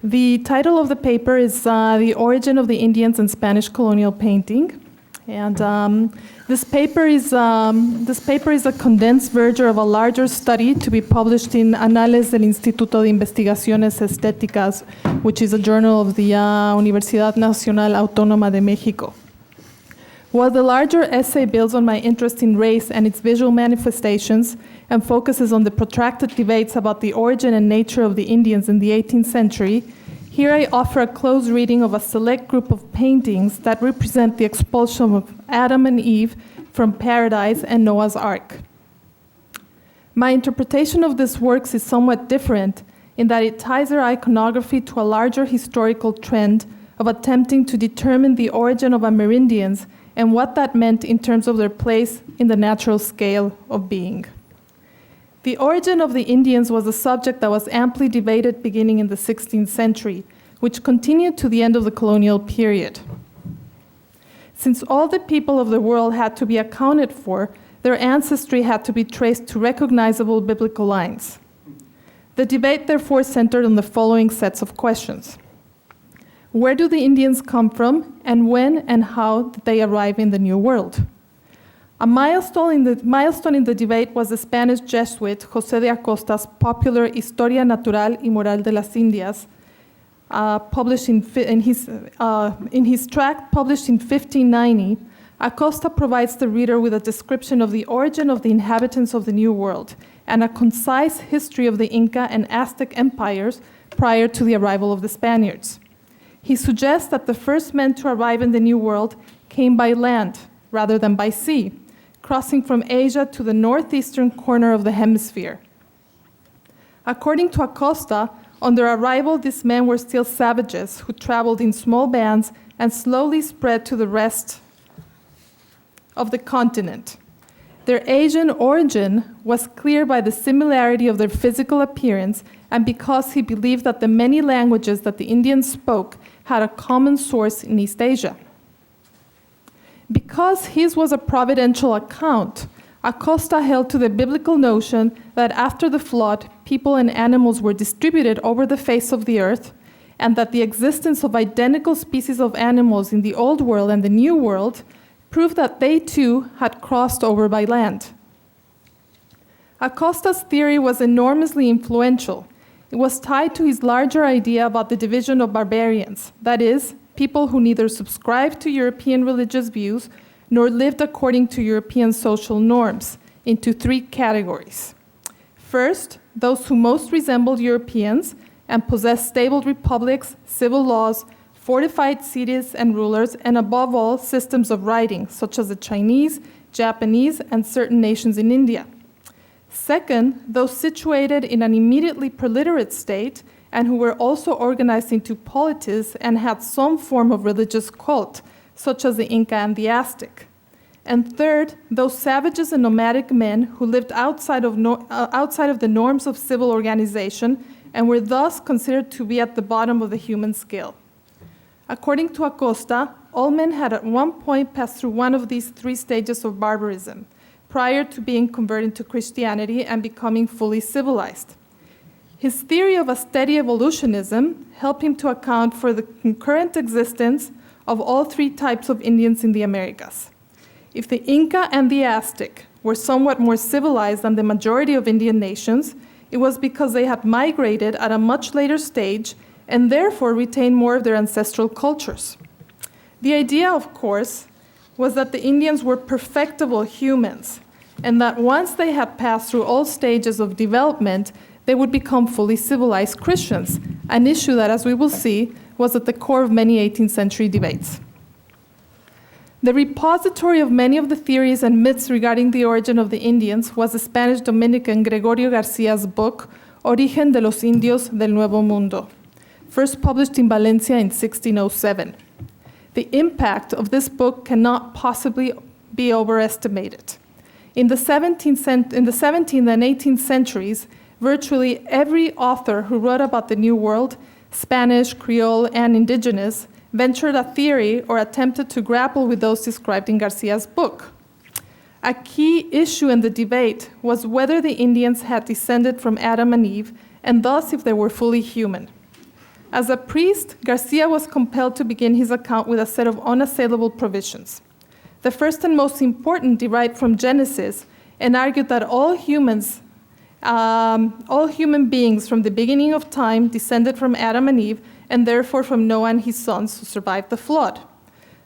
The title of the paper is The Origin of the Indians and Spanish Colonial Painting, and this paper is a condensed version of a larger study to be published in Anales del Instituto de Investigaciones Estéticas, which is a journal of the Universidad Nacional Autónoma de México. While the larger essay builds on my interest in race and its visual manifestations and focuses on the protracted debates about the origin and nature of the Indians in the 18th century, here I offer a close reading of a select group of paintings that represent the expulsion of Adam and Eve from paradise and Noah's Ark. My interpretation of these works is somewhat different in that it ties their iconography to a larger historical trend of attempting to determine the origin of Amerindians and what that meant in terms of their place in the natural scale of being. The origin of the Indians was a subject that was amply debated beginning in the 16th century, which continued to the end of the colonial period. Since all the people of the world had to be accounted for, their ancestry had to be traced to recognizable biblical lines. The debate therefore centered on the following sets of questions. Where do the Indians come from, and when and how did they arrive in the New World? A milestone in the debate was the Spanish Jesuit José de Acosta's popular Historia Natural y Moral de las Indias, published in his tract published in 1590. Acosta provides the reader with a description of the origin of the inhabitants of the New World and a concise history of the Inca and Aztec empires prior to the arrival of the Spaniards. He suggests that the first men to arrive in the New World came by land rather than by sea, crossing from Asia to the northeastern corner of the hemisphere. According to Acosta, on their arrival, these men were still savages who traveled in small bands and slowly spread to the rest of the continent. Their Asian origin was clear by the similarity of their physical appearance and because he believed that the many languages that the Indians spoke had a common source in East Asia. Because his was a providential account, Acosta held to the biblical notion that after the flood, people and animals were distributed over the face of the earth, and that the existence of identical species of animals in the Old World and the New World proved that they too had crossed over by land. Acosta's theory was enormously influential. It was tied to his larger idea about the division of barbarians, that is, people who neither subscribed to European religious views nor lived according to European social norms, into three categories. First, those who most resembled Europeans and possessed stable republics, civil laws, fortified cities and rulers, and above all, systems of writing, such as the Chinese, Japanese, and certain nations in India. Second, those situated in an immediately preliterate state and who were also organized into polities and had some form of religious cult, such as the Inca and the Aztec. And third, those savages and nomadic men who lived outside of the norms of civil organization and were thus considered to be at the bottom of the human scale. According to Acosta, all men had at one point passed through one of these three stages of barbarism, prior to being converted to Christianity and becoming fully civilized. His theory of a steady evolutionism helped him to account for the concurrent existence of all three types of Indians in the Americas. If the Inca and the Aztec were somewhat more civilized than the majority of Indian nations, it was because they had migrated at a much later stage and therefore retained more of their ancestral cultures. The idea, of course, was that the Indians were perfectible humans, and that once they had passed through all stages of development, they would become fully civilized Christians, an issue that, as we will see, was at the core of many 18th century debates. The repository of many of the theories and myths regarding the origin of the Indians was the Spanish Dominican Gregorio Garcia's book, Origen de los Indios del Nuevo Mundo, first published in Valencia in 1607. The impact of this book cannot possibly be overestimated. In the 17th and 18th centuries, virtually every author who wrote about the New World, Spanish, Creole, and indigenous, ventured a theory or attempted to grapple with those described in Garcia's book. A key issue in the debate was whether the Indians had descended from Adam and Eve, and thus if they were fully human. As a priest, Garcia was compelled to begin his account with a set of unassailable provisions. The first and most important derived from Genesis and argued that all human beings from the beginning of time descended from Adam and Eve, and therefore from Noah and his sons who survived the flood.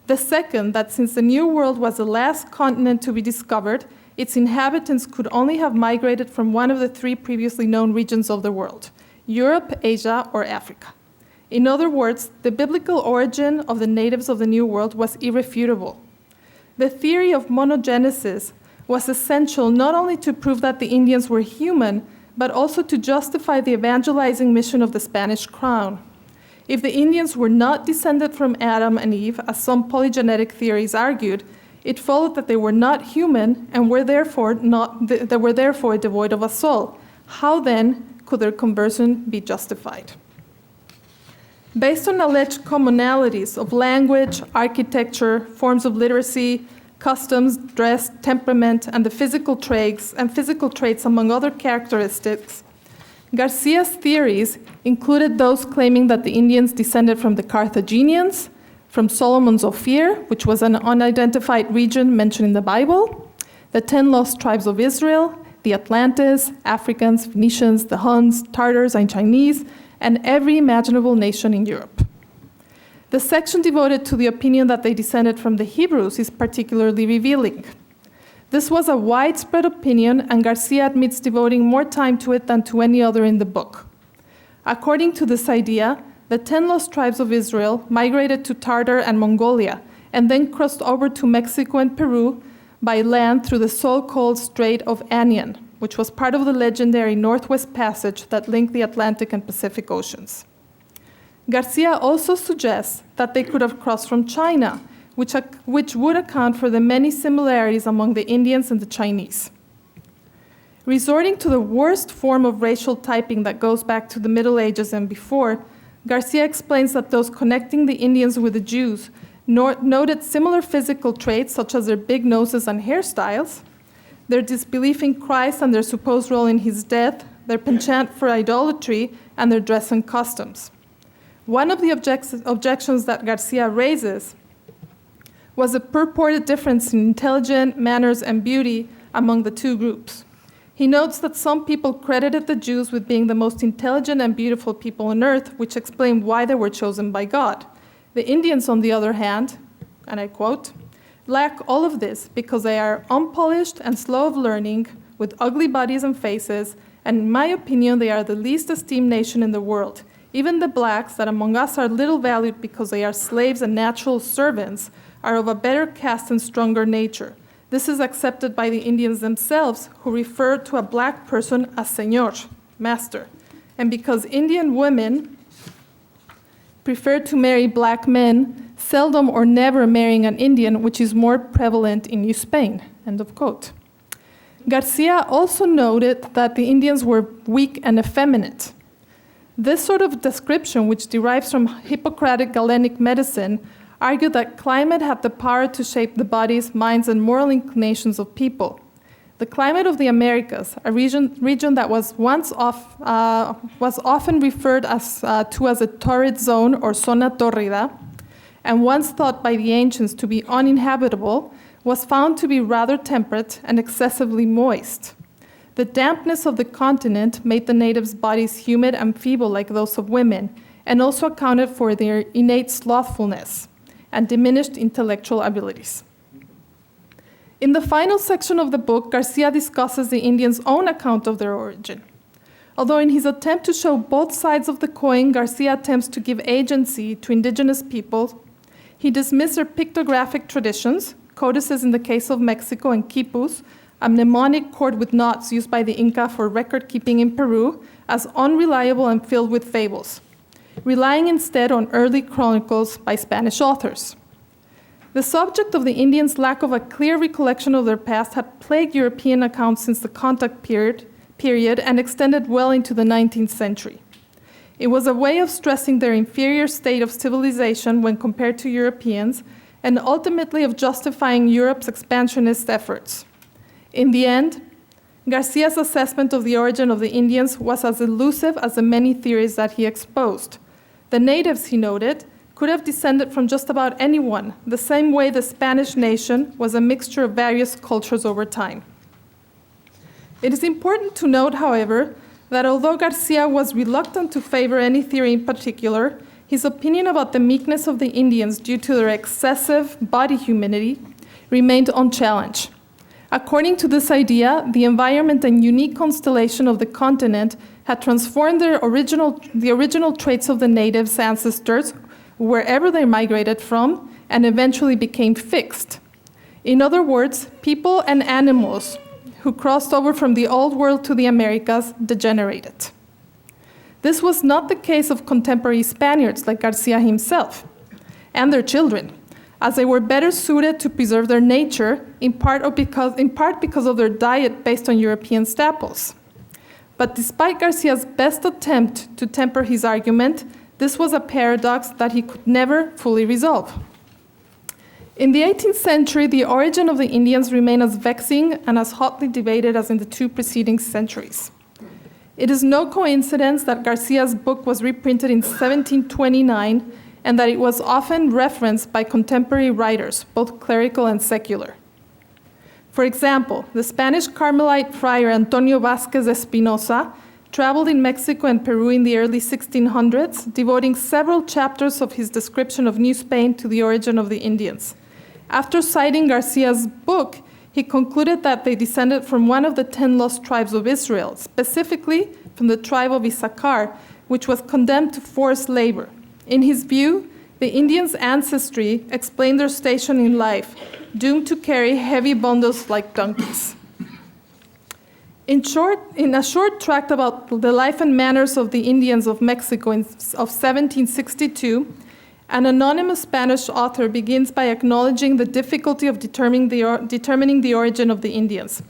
The second, that since the New World was the last continent to be discovered, its inhabitants could only have migrated from one of the three previously known regions of the world, Europe, Asia, or Africa. In other words, the biblical origin of the natives of the New World was irrefutable. The theory of monogenesis was essential not only to prove that the Indians were human, but also to justify the evangelizing mission of the Spanish crown. If the Indians were not descended from Adam and Eve, as some polygenetic theories argued, it followed that they were not human and were therefore devoid of a soul. How then could their conversion be justified? Based on alleged commonalities of language, architecture, forms of literacy, customs, dress, temperament, and the physical traits among other characteristics, Garcia's theories included those claiming that the Indians descended from the Carthaginians, from Solomon's Ophir, which was an unidentified region mentioned in the Bible, the 10 lost tribes of Israel, the Atlantes, Africans, Phoenicians, the Huns, Tartars, and Chinese, and every imaginable nation in Europe. The section devoted to the opinion that they descended from the Hebrews is particularly revealing. This was a widespread opinion, and Garcia admits devoting more time to it than to any other in the book. According to this idea, the 10 lost tribes of Israel migrated to Tartar and Mongolia, and then crossed over to Mexico and Peru by land through the so-called Strait of Anian, which was part of the legendary Northwest Passage that linked the Atlantic and Pacific Oceans. Garcia also suggests that they could have crossed from China, which would account for the many similarities among the Indians and the Chinese. Resorting to the worst form of racial typing that goes back to the Middle Ages and before, Garcia explains that those connecting the Indians with the Jews noted similar physical traits such as their big noses and hairstyles, their disbelief in Christ and their supposed role in his death, their penchant for idolatry, and their dress and customs. One of the objections that Garcia raises was a purported difference in intelligence, manners, and beauty among the two groups. He notes that some people credited the Jews with being the most intelligent and beautiful people on earth, which explained why they were chosen by God. The Indians, on the other hand, and I quote, lack all of this because they are unpolished and slow of learning, with ugly bodies and faces, and in my opinion, they are the least esteemed nation in the world. Even the blacks, that among us are little valued because they are slaves and natural servants, are of a better caste and stronger nature. This is accepted by the Indians themselves, who refer to a black person as señor, master. And because Indian women prefer to marry black men, seldom or never marrying an Indian, which is more prevalent in New Spain, end of quote. Garcia also noted that the Indians were weak and effeminate. This sort of description, which derives from Hippocratic Galenic medicine, argued that climate had the power to shape the bodies, minds, and moral inclinations of people. The climate of the Americas, a region that was often referred to as a torrid zone or zona torrida, and once thought by the ancients to be uninhabitable, was found to be rather temperate and excessively moist. The dampness of the continent made the natives' bodies humid and feeble like those of women, and also accounted for their innate slothfulness and diminished intellectual abilities. In the final section of the book, Garcia discusses the Indians' own account of their origin. Although in his attempt to show both sides of the coin, Garcia attempts to give agency to indigenous peoples, he dismissed their pictographic traditions, codices in the case of Mexico and quipus, a mnemonic cord with knots used by the Inca for record-keeping in Peru, as unreliable and filled with fables, relying instead on early chronicles by Spanish authors. The subject of the Indians' lack of a clear recollection of their past had plagued European accounts since the contact period and extended well into the 19th century. It was a way of stressing their inferior state of civilization when compared to Europeans, and ultimately of justifying Europe's expansionist efforts. In the end, Garcia's assessment of the origin of the Indians was as elusive as the many theories that he exposed. The natives, he noted, could have descended from just about anyone, the same way the Spanish nation was a mixture of various cultures over time. It is important to note, however, that although Garcia was reluctant to favor any theory in particular, his opinion about the meekness of the Indians due to their excessive body humidity remained unchallenged. According to this idea, the environment and unique constellation of the continent had transformed the original traits of the natives' ancestors, wherever they migrated from, and eventually became fixed. In other words, people and animals who crossed over from the Old World to the Americas degenerated. This was not the case of contemporary Spaniards like Garcia himself and their children, as they were better suited to preserve their nature, in part because of their diet based on European staples. But despite Garcia's best attempt to temper his argument, This was a paradox that he could never fully resolve. In the 18th century, the origin of the Indians remained as vexing and as hotly debated as in the two preceding centuries. It is no coincidence that Garcia's book was reprinted in 1729 and that it was often referenced by contemporary writers, both clerical and secular. For example, the Spanish Carmelite friar Antonio Vázquez Espinosa traveled in Mexico and Peru in the early 1600s, devoting several chapters of his description of New Spain to the origin of the Indians. After citing Garcia's book, he concluded that they descended from one of the 10 lost tribes of Israel, specifically from the tribe of Issachar, which was condemned to forced labor. In his view, the Indians' ancestry explained their station in life, doomed to carry heavy bundles like donkeys. In a short tract about the life and manners of the Indians of Mexico of 1762, an anonymous Spanish author begins by acknowledging the difficulty of determining the origin of the Indians.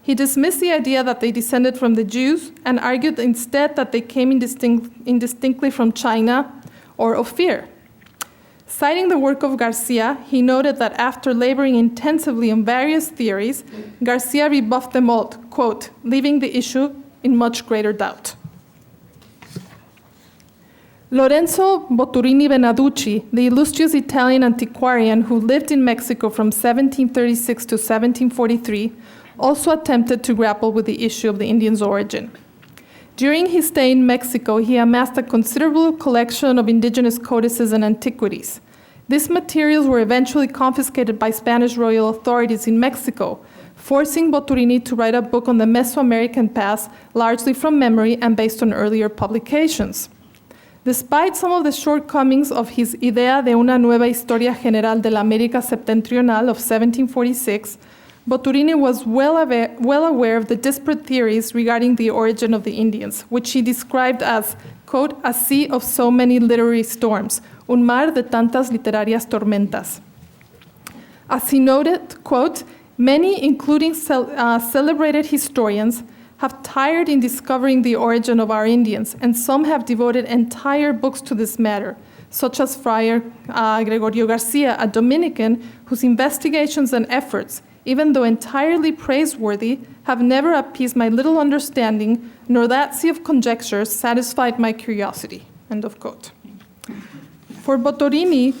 He dismissed the idea that they descended from the Jews and argued instead that they came indistinctly from China or Ophir. Citing the work of Garcia, he noted that after laboring intensively on various theories, Garcia rebuffed them all, quote, leaving the issue in much greater doubt. Lorenzo Boturini Benaducci, the illustrious Italian antiquarian who lived in Mexico from 1736 to 1743, also attempted to grapple with the issue of the Indians' origin. During his stay in Mexico, he amassed a considerable collection of indigenous codices and antiquities. These materials were eventually confiscated by Spanish royal authorities in Mexico, forcing Boturini to write a book on the Mesoamerican past, largely from memory and based on earlier publications. Despite some of the shortcomings of his Idea de una nueva historia general de la América septentrional of 1746, Boturini was well aware of the disparate theories regarding the origin of the Indians, which he described as, quote, a sea of so many literary storms, un mar de tantas literarias tormentas. As he noted, quote, many, including celebrated historians, have tired in discovering the origin of our Indians, and some have devoted entire books to this matter, such as Friar Gregorio Garcia, a Dominican whose investigations and efforts, even though entirely praiseworthy, have never appeased my little understanding, nor that sea of conjectures satisfied my curiosity, end of quote. For Boturini,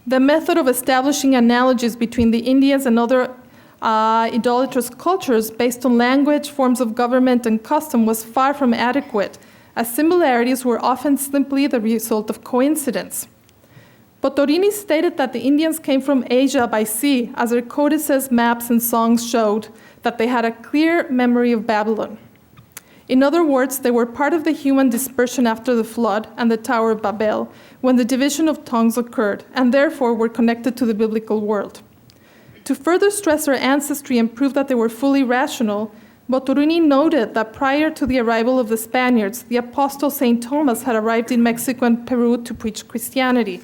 the method of establishing analogies between the Indians and other idolatrous cultures based on language, forms of government, and custom was far from adequate, as similarities were often simply the result of coincidence. Boturini stated that the Indians came from Asia by sea, as their codices, maps, and songs showed that they had a clear memory of Babylon. In other words, they were part of the human dispersion after the flood and the Tower of Babel, when the division of tongues occurred, and therefore were connected to the biblical world. To further stress their ancestry and prove that they were fully rational, Boturini noted that prior to the arrival of the Spaniards, the apostle St. Thomas had arrived in Mexico and Peru to preach Christianity.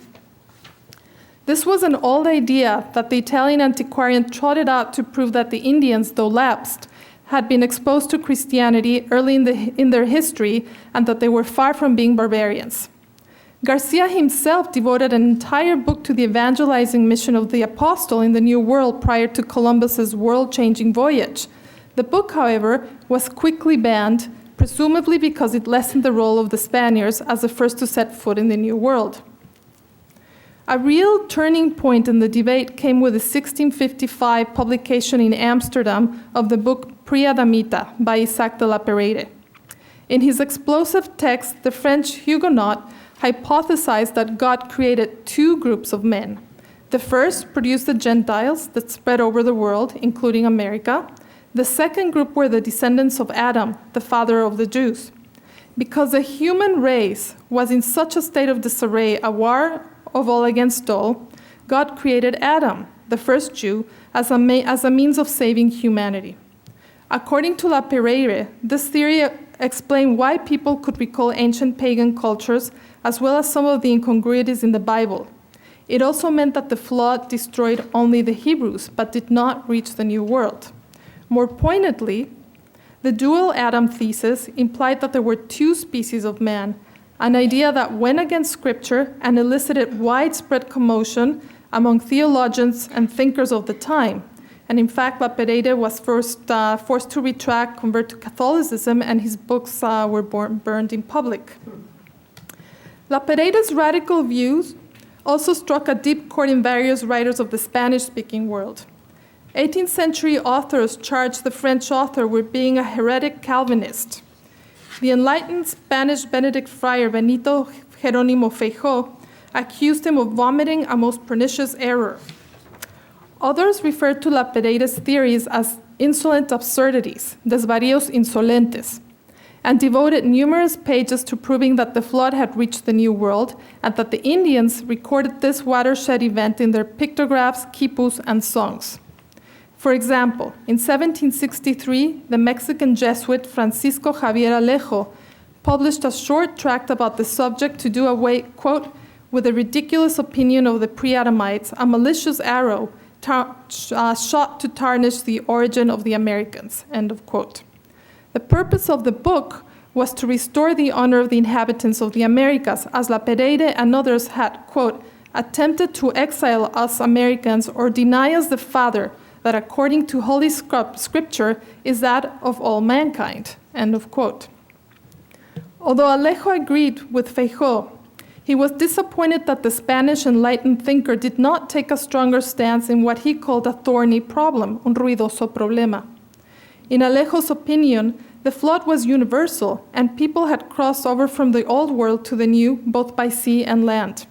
This was an old idea that the Italian antiquarian trotted out to prove that the Indians, though lapsed, had been exposed to Christianity early in their history and that they were far from being barbarians. Garcia himself devoted an entire book to the evangelizing mission of the apostle in the New World prior to Columbus's world-changing voyage. The book, however, was quickly banned, presumably because it lessened the role of the Spaniards as the first to set foot in the New World. A real turning point in the debate came with the 1655 publication in Amsterdam of the book Pria Damita by Isaac de la Pereire. In his explosive text, the French Huguenot hypothesized that God created two groups of men. The first produced the Gentiles that spread over the world, including America. The second group were the descendants of Adam, the father of the Jews. Because the human race was in such a state of disarray, a war of all against all, God created Adam, the first Jew, as a means of saving humanity. According to La Pereire, this theory explained why people could recall ancient pagan cultures as well as some of the incongruities in the Bible. It also meant that the flood destroyed only the Hebrews, but did not reach the New World. More pointedly, the dual Adam thesis implied that there were two species of man, an idea that went against scripture and elicited widespread commotion among theologians and thinkers of the time. And in fact, Lapereira was first forced to retract, convert to Catholicism, and his books were burned in public. Lapereira's radical views also struck a deep chord in various writers of the Spanish-speaking world. 18th century authors charged the French author with being a heretic Calvinist. The enlightened Spanish Benedict friar Benito Jerónimo Feijó accused him of vomiting a most pernicious error. Others referred to Lapereira's theories as insolent absurdities, desvaríos insolentes, and devoted numerous pages to proving that the flood had reached the New World and that the Indians recorded this watershed event in their pictographs, quipus, and songs. For example, in 1763, the Mexican Jesuit Francisco Javier Alejo published a short tract about the subject to do away, quote, with the ridiculous opinion of the pre-Adamites, a malicious arrow shot to tarnish the origin of the Americans, end of quote. The purpose of the book was to restore the honor of the inhabitants of the Americas, as Lapereira and others had, quote, attempted to exile us Americans or deny us the Father that according to Holy Scripture is that of all mankind, end of quote. Although Alejo agreed with Feijó, he was disappointed that the Spanish enlightened thinker did not take a stronger stance in what he called a thorny problem, un ruidoso problema. In Alejo's opinion, the flood was universal, and people had crossed over from the old world to the new, both by sea and land.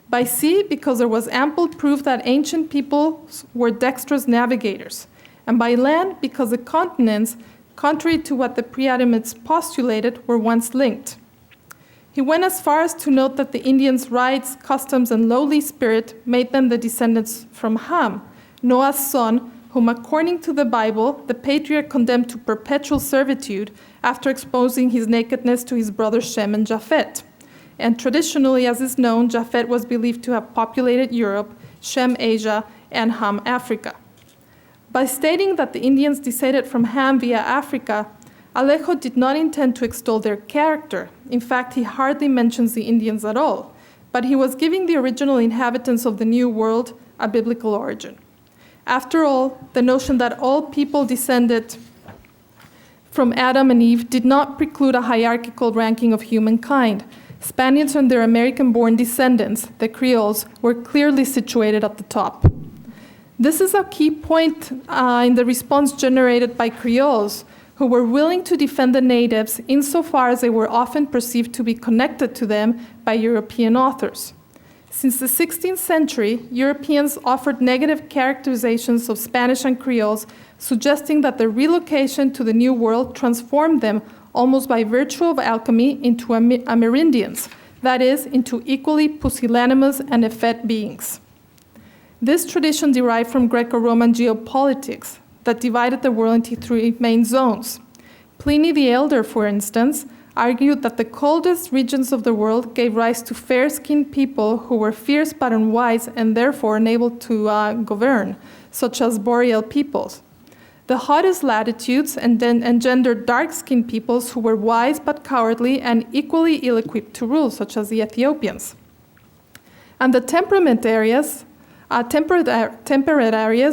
By sea, because there was ample proof that ancient peoples were dexterous navigators, and by land, because the continents, contrary to what the pre-Adamites postulated, were once linked. He went as far as to note that the Indians' rites, customs, and lowly spirit made them the descendants from Ham, Noah's son, whom, according to the Bible, the patriarch condemned to perpetual servitude after exposing his nakedness to his brothers Shem and Japheth. And traditionally, as is known, Japheth was believed to have populated Europe, Shem Asia, and Ham Africa. By stating that the Indians descended from Ham via Africa, Alejo did not intend to extol their character. In fact, he hardly mentions the Indians at all, but he was giving the original inhabitants of the New World a biblical origin. After all, the notion that all people descended from Adam and Eve did not preclude a hierarchical ranking of humankind. Spaniards and their American-born descendants, the Creoles, were clearly situated at the top. This is a key point in the response generated by Creoles, who were willing to defend the natives insofar as they were often perceived to be connected to them by European authors. Since the 16th century, Europeans offered negative characterizations of Spanish and Creoles, suggesting that their relocation to the New World transformed them almost by virtue of alchemy into Amerindians, that is, into equally pusillanimous and effete beings. This tradition derived from Greco-Roman geopolitics that divided the world into three main zones. Pliny the Elder, for instance, argued that the coldest regions of the world gave rise to fair-skinned people who were fierce but unwise and therefore unable to govern, such as boreal peoples. The hottest latitudes engendered dark-skinned peoples who were wise but cowardly and equally ill-equipped to rule, such as the Ethiopians. And the temperate areas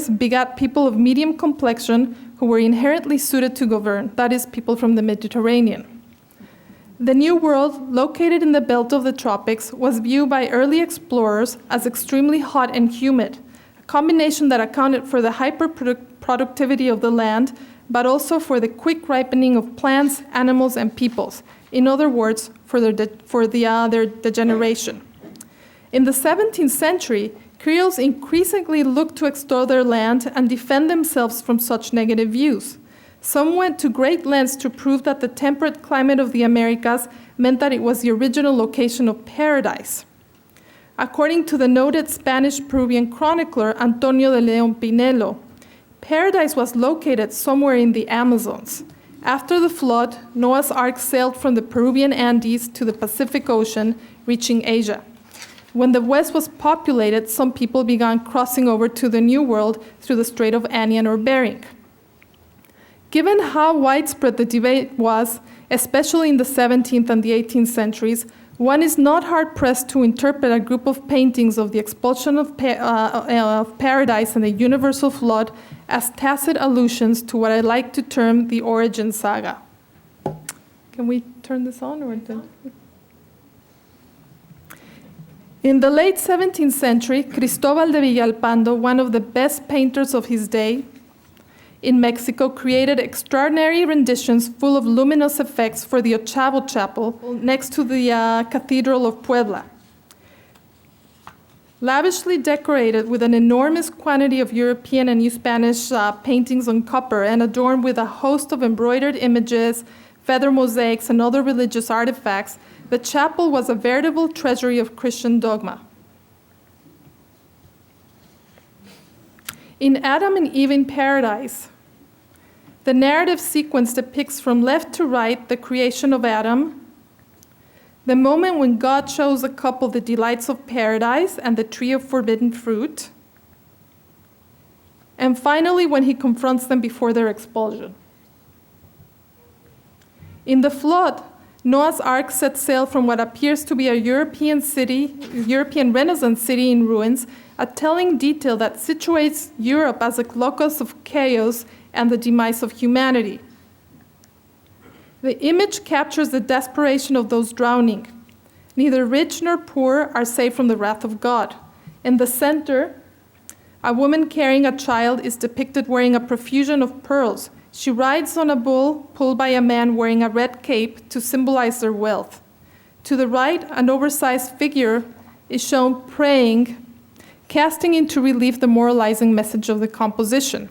begat people of medium complexion who were inherently suited to govern, that is, people from the Mediterranean. The New World, located in the belt of the tropics, was viewed by early explorers as extremely hot and humid, a combination that accounted for the hyper-productivity of the land, but also for the quick ripening of plants, animals, and peoples. In other words, for their degeneration. In the 17th century, Creoles increasingly looked to extol their land and defend themselves from such negative views. Some went to great lengths to prove that the temperate climate of the Americas meant that it was the original location of paradise. According to the noted Spanish-Peruvian chronicler Antonio de León Pinelo, paradise was located somewhere in the Amazons. After the flood, Noah's Ark sailed from the Peruvian Andes to the Pacific Ocean, reaching Asia. When the West was populated, some people began crossing over to the New World through the Strait of Anian or Bering. Given how widespread the debate was, especially in the 17th and the 18th centuries, One is not hard-pressed to interpret a group of paintings of the expulsion of paradise and the universal flood as tacit allusions to what I like to term the origin saga. Can we turn this on? In the late 17th century, Cristóbal de Villalpando, one of the best painters of his day in Mexico, created extraordinary renditions full of luminous effects for the Ochavo Chapel next to the Cathedral of Puebla. Lavishly decorated with an enormous quantity of European and New Spanish paintings on copper and adorned with a host of embroidered images, feather mosaics, and other religious artifacts, the chapel was a veritable treasury of Christian dogma. In Adam and Eve in Paradise, the narrative sequence depicts from left to right the creation of Adam, the moment when God shows the couple the delights of paradise and the tree of forbidden fruit, and finally when he confronts them before their expulsion. In the flood, Noah's Ark sets sail from what appears to be a European Renaissance city in ruins, a telling detail that situates Europe as a locus of chaos and the demise of humanity. The image captures the desperation of those drowning. Neither rich nor poor are safe from the wrath of God. In the center, a woman carrying a child is depicted wearing a profusion of pearls. She rides on a bull pulled by a man wearing a red cape to symbolize their wealth. To the right, an oversized figure is shown praying, casting into relief the moralizing message of the composition.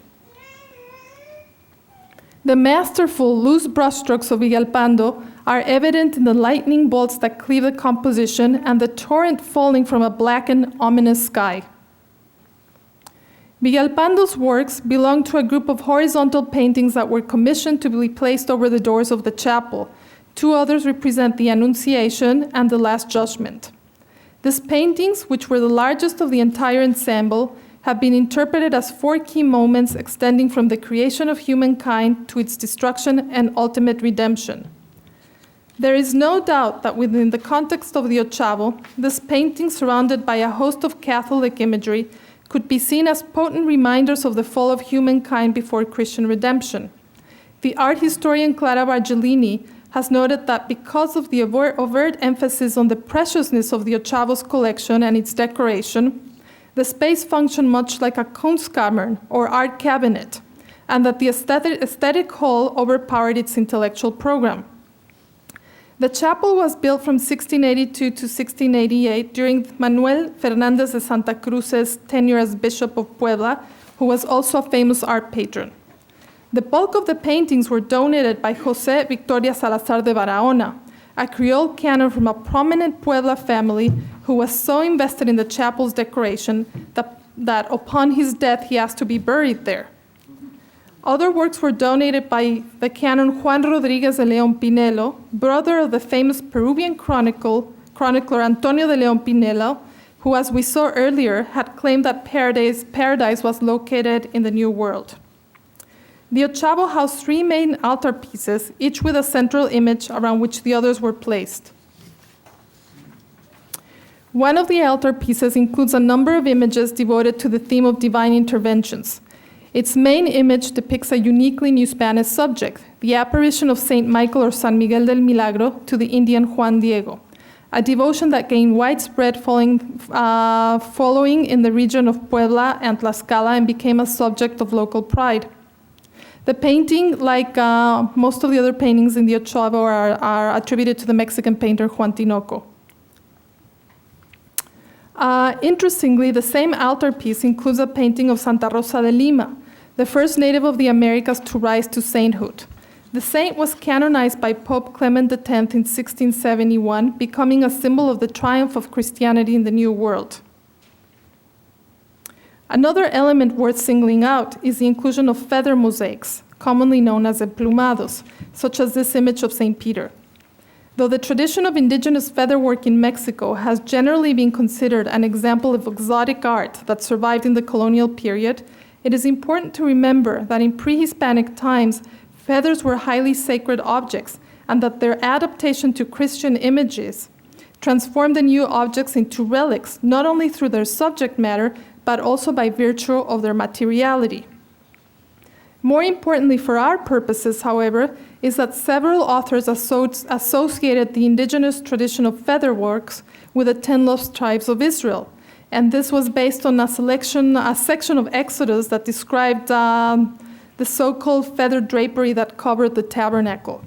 The masterful, loose brushstrokes of Villalpando are evident in the lightning bolts that cleave the composition and the torrent falling from a black and ominous sky. Villalpando's works belong to a group of horizontal paintings that were commissioned to be placed over the doors of the chapel. Two others represent the Annunciation and the Last Judgment. These paintings, which were the largest of the entire ensemble, have been interpreted as four key moments extending from the creation of humankind to its destruction and ultimate redemption. There is no doubt that within the context of the Ochavo, this painting, surrounded by a host of Catholic imagery, could be seen as potent reminders of the fall of humankind before Christian redemption. The art historian Clara Bargelini has noted that because of the overt emphasis on the preciousness of the Ochavo's collection and its decoration, the space functioned much like a Kunstkammer or art cabinet, and that the aesthetic whole overpowered its intellectual program. The chapel was built from 1682 to 1688 during Manuel Fernández de Santa Cruz's tenure as Bishop of Puebla, who was also a famous art patron. The bulk of the paintings were donated by José Victoria Salazar de Barahona, a Creole canon from a prominent Puebla family who was so invested in the chapel's decoration that upon his death he asked to be buried there. Other works were donated by the canon Juan Rodríguez de León Pinelo, brother of the famous Peruvian chronicler Antonio de León Pinelo, who, as we saw earlier, had claimed that paradise was located in the New World. The Ochavo housed three main altarpieces, each with a central image around which the others were placed. One of the altarpieces includes a number of images devoted to the theme of divine interventions. Its main image depicts a uniquely New Spanish subject, the apparition of Saint Michael or San Miguel del Milagro to the Indian Juan Diego, a devotion that gained widespread following in the region of Puebla and Tlaxcala and became a subject of local pride. The painting, like most of the other paintings in the Ochavo, are attributed to the Mexican painter Juan Tinoco. Interestingly, the same altarpiece includes a painting of Santa Rosa de Lima, the first native of the Americas to rise to sainthood. The saint was canonized by Pope Clement X in 1671, becoming a symbol of the triumph of Christianity in the New World. Another element worth singling out is the inclusion of feather mosaics, commonly known as emplumados, such as this image of St. Peter. Though the tradition of indigenous featherwork in Mexico has generally been considered an example of exotic art that survived in the colonial period, it is important to remember that in pre-Hispanic times, feathers were highly sacred objects, and that their adaptation to Christian images transform the new objects into relics, not only through their subject matter, but also by virtue of their materiality. More importantly for our purposes, however, is that several authors associated the indigenous tradition of featherworks with the 10 lost tribes of Israel. And this was based on a section of Exodus that described the so-called feather drapery that covered the tabernacle.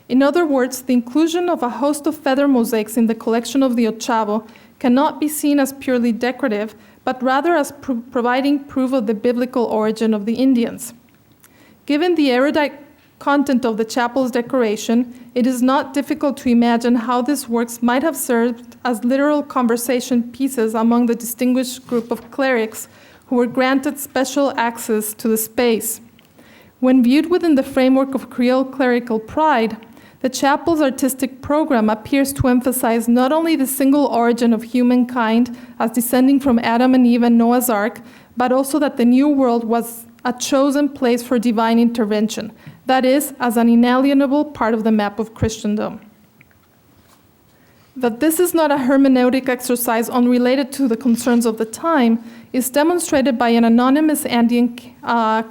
In other words, the inclusion of a host of feather mosaics in the collection of the Ochavo cannot be seen as purely decorative, but rather as providing proof of the biblical origin of the Indians. Given the erudite content of the chapel's decoration, it is not difficult to imagine how these works might have served as literal conversation pieces among the distinguished group of clerics who were granted special access to the space. When viewed within the framework of Creole clerical pride, the chapel's artistic program appears to emphasize not only the single origin of humankind as descending from Adam and Eve and Noah's Ark, but also that the New World was a chosen place for divine intervention, that is, as an inalienable part of the map of Christendom. That this is not a hermeneutic exercise unrelated to the concerns of the time is demonstrated by an anonymous Andean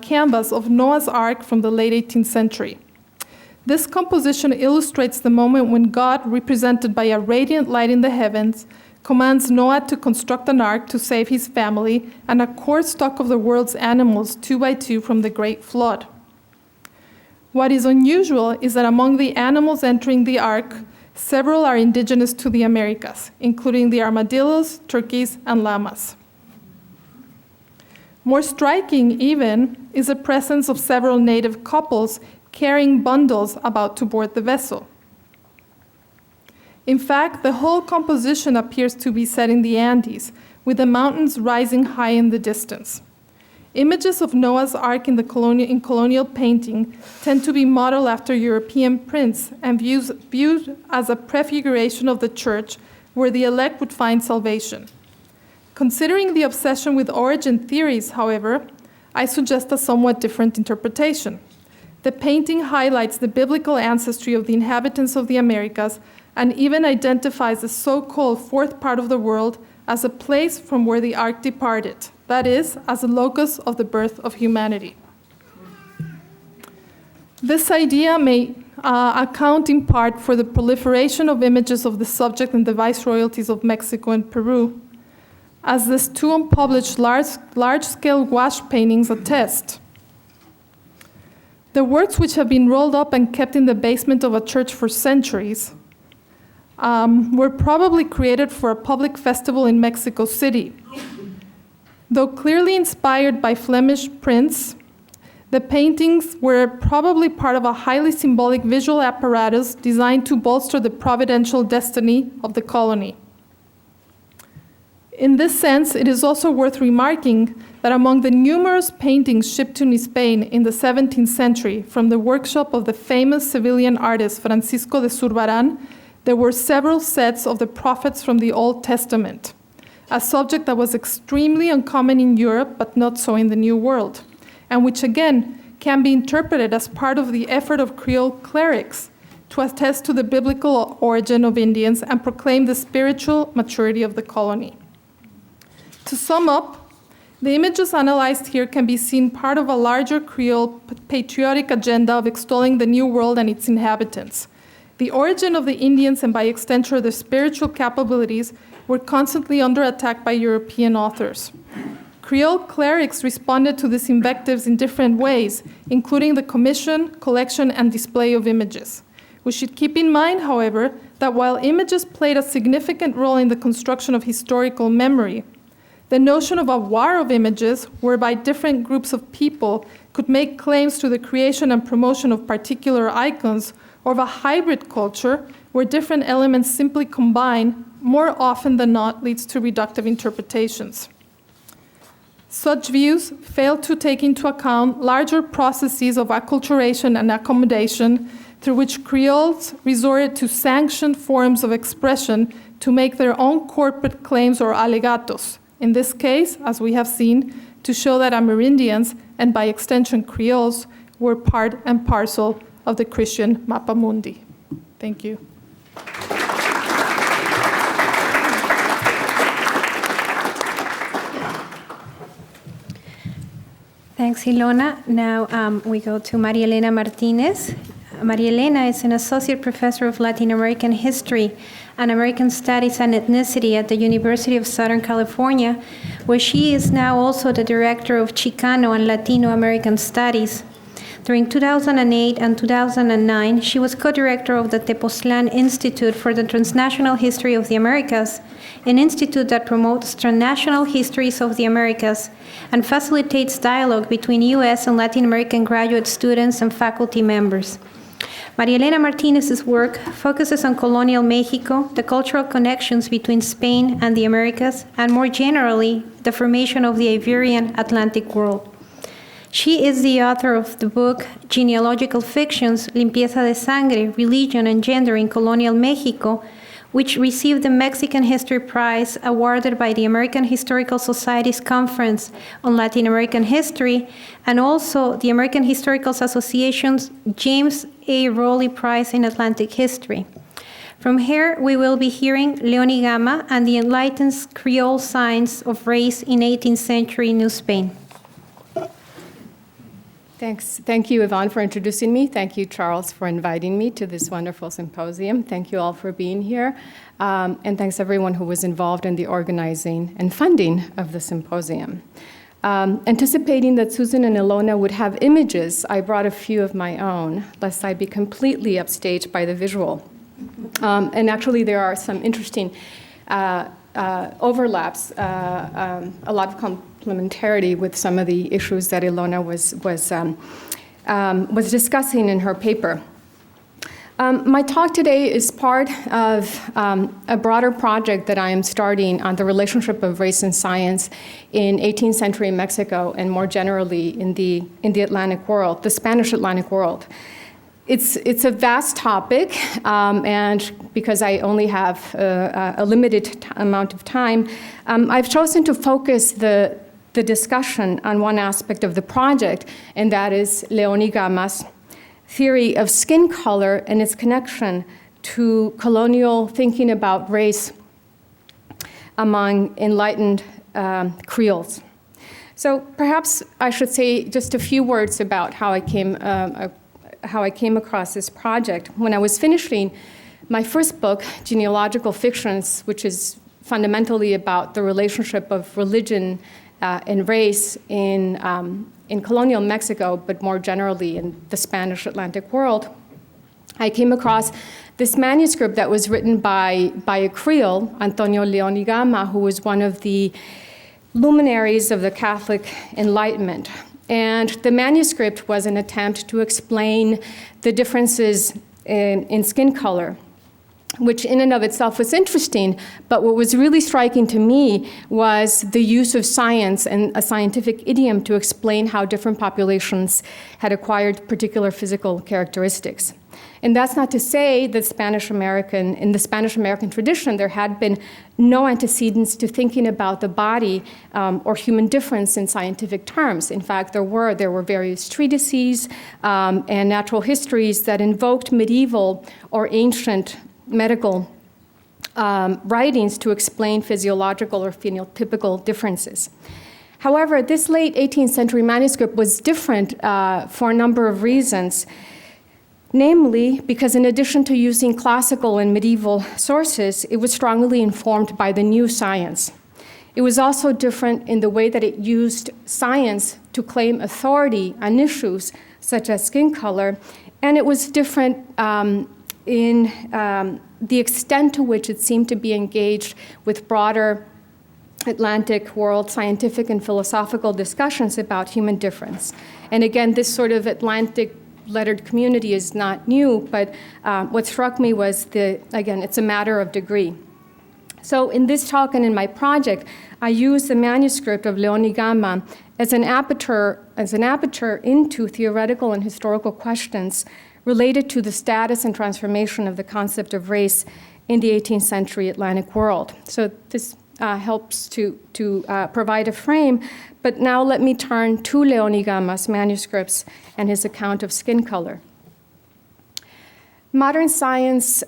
canvas of Noah's Ark from the late 18th century. This composition illustrates the moment when God, represented by a radiant light in the heavens, commands Noah to construct an ark to save his family and a core stock of the world's animals 2 by 2 from the great flood. What is unusual is that among the animals entering the ark, several are indigenous to the Americas, including the armadillos, turkeys, and llamas. More striking, even, is the presence of several native couples carrying bundles about to board the vessel. In fact, the whole composition appears to be set in the Andes, with the mountains rising high in the distance. Images of Noah's Ark in colonial painting tend to be modeled after European prints and viewed as a prefiguration of the church where the elect would find salvation. Considering the obsession with origin theories, however, I suggest a somewhat different interpretation. The painting highlights the biblical ancestry of the inhabitants of the Americas and even identifies the so-called fourth part of the world as a place from where the ark departed, that is, as a locus of the birth of humanity. This idea may account in part for the proliferation of images of the subject in the viceroyalties of Mexico and Peru, as these two unpublished large-scale gouache paintings attest. The works, which have been rolled up and kept in the basement of a church for centuries, were probably created for a public festival in Mexico City. Though clearly inspired by Flemish prints, the paintings were probably part of a highly symbolic visual apparatus designed to bolster the providential destiny of the colony. In this sense, it is also worth remarking that among the numerous paintings shipped to New Spain in the 17th century from the workshop of the famous Sevillian artist Francisco de Zurbarán, there were several sets of the prophets from the Old Testament, a subject that was extremely uncommon in Europe, but not so in the New World, and which again can be interpreted as part of the effort of Creole clerics to attest to the biblical origin of Indians and proclaim the spiritual maturity of the colony. To sum up, the images analyzed here can be seen part of a larger Creole patriotic agenda of extolling the New World and its inhabitants. The origin of the Indians and by extension their spiritual capabilities were constantly under attack by European authors. Creole clerics responded to these invectives in different ways, including the commission, collection, and display of images. We should keep in mind, however, that while images played a significant role in the construction of historical memory, the notion of a war of images, whereby different groups of people could make claims to the creation and promotion of particular icons, or of a hybrid culture, where different elements simply combine, more often than not leads to reductive interpretations. Such views fail to take into account larger processes of acculturation and accommodation through which Creoles resorted to sanctioned forms of expression to make their own corporate claims or alegatos. In this case, as we have seen, to show that Amerindians, and by extension Creoles, were part and parcel of the Christian Mappa Mundi. Thank you. Thanks, Ilona. Now we go to María Elena Martínez. María Elena is an associate professor of Latin American history and American studies and ethnicity at the University of Southern California, where she is now also the director of Chicano and Latino American studies. During 2008 and 2009, she was co-director of the Tepoztlán Institute for the Transnational History of the Americas, an institute that promotes transnational histories of the Americas and facilitates dialogue between U.S. and Latin American graduate students and faculty members. María Elena Martínez's work focuses on colonial Mexico, the cultural connections between Spain and the Americas, and more generally, the formation of the Iberian Atlantic world. She is the author of the book Genealogical Fictions, Limpieza de Sangre, Religion and Gender in Colonial Mexico, which received the Mexican History Prize awarded by the American Historical Society's Conference on Latin American History, and also the American Historical Association's James A. Rowley Prize in Atlantic History. From here, we will be hearing León y Gama and the Enlightened's Creole Signs of Race in 18th century New Spain. Thanks. Thank you, Yvonne, for introducing me. Thank you, Charles, for inviting me to this wonderful symposium. Thank you all for being here. And thanks everyone who was involved in the organizing and funding of the symposium. Anticipating that Susan and Ilona would have images, I brought a few of my own, lest I be completely upstaged by the visual. And actually, there are some interesting overlaps, a lot of complementarity with some of the issues that Ilona was discussing in her paper. My talk today is part of a broader project that I am starting on the relationship of race and science in 18th century Mexico and more generally in the Atlantic world, the Spanish Atlantic world. It's a vast topic, and because I only have a limited amount of time, I've chosen to focus the discussion on one aspect of the project, and that is León y Gama's theory of skin color and its connection to colonial thinking about race among enlightened Creoles. So perhaps I should say just a few words about how I came across this project. When I was finishing my first book, Genealogical Fictions, which is fundamentally about the relationship of religion and race in colonial Mexico, but more generally in the Spanish Atlantic world, I came across this manuscript that was written by a Creole, Antonio León y Gama, who was one of the luminaries of the Catholic Enlightenment. And the manuscript was an attempt to explain the differences in skin color, which in and of itself was interesting, but what was really striking to me was the use of science and a scientific idiom to explain how different populations had acquired particular physical characteristics. And that's not to say that in the Spanish American tradition, there had been no antecedents to thinking about the body or human difference in scientific terms. In fact, there were various treatises and natural histories that invoked medieval or ancient medical writings to explain physiological or phenotypical differences. However, this late 18th century manuscript was different for a number of reasons. Namely, because in addition to using classical and medieval sources, it was strongly informed by the new science. It was also different in the way that it used science to claim authority on issues such as skin color, and it was different in the extent to which it seemed to be engaged with broader Atlantic world scientific and philosophical discussions about human difference. And again, this sort of Atlantic lettered community is not new, but what struck me was again, it's a matter of degree. So in this talk and in my project, I use the manuscript of León y Gama as an aperture into theoretical and historical questions related to the status and transformation of the concept of race in the 18th century Atlantic world. So this helps to provide a frame, but now let me turn to León y Gama's manuscripts and his account of skin color. Modern science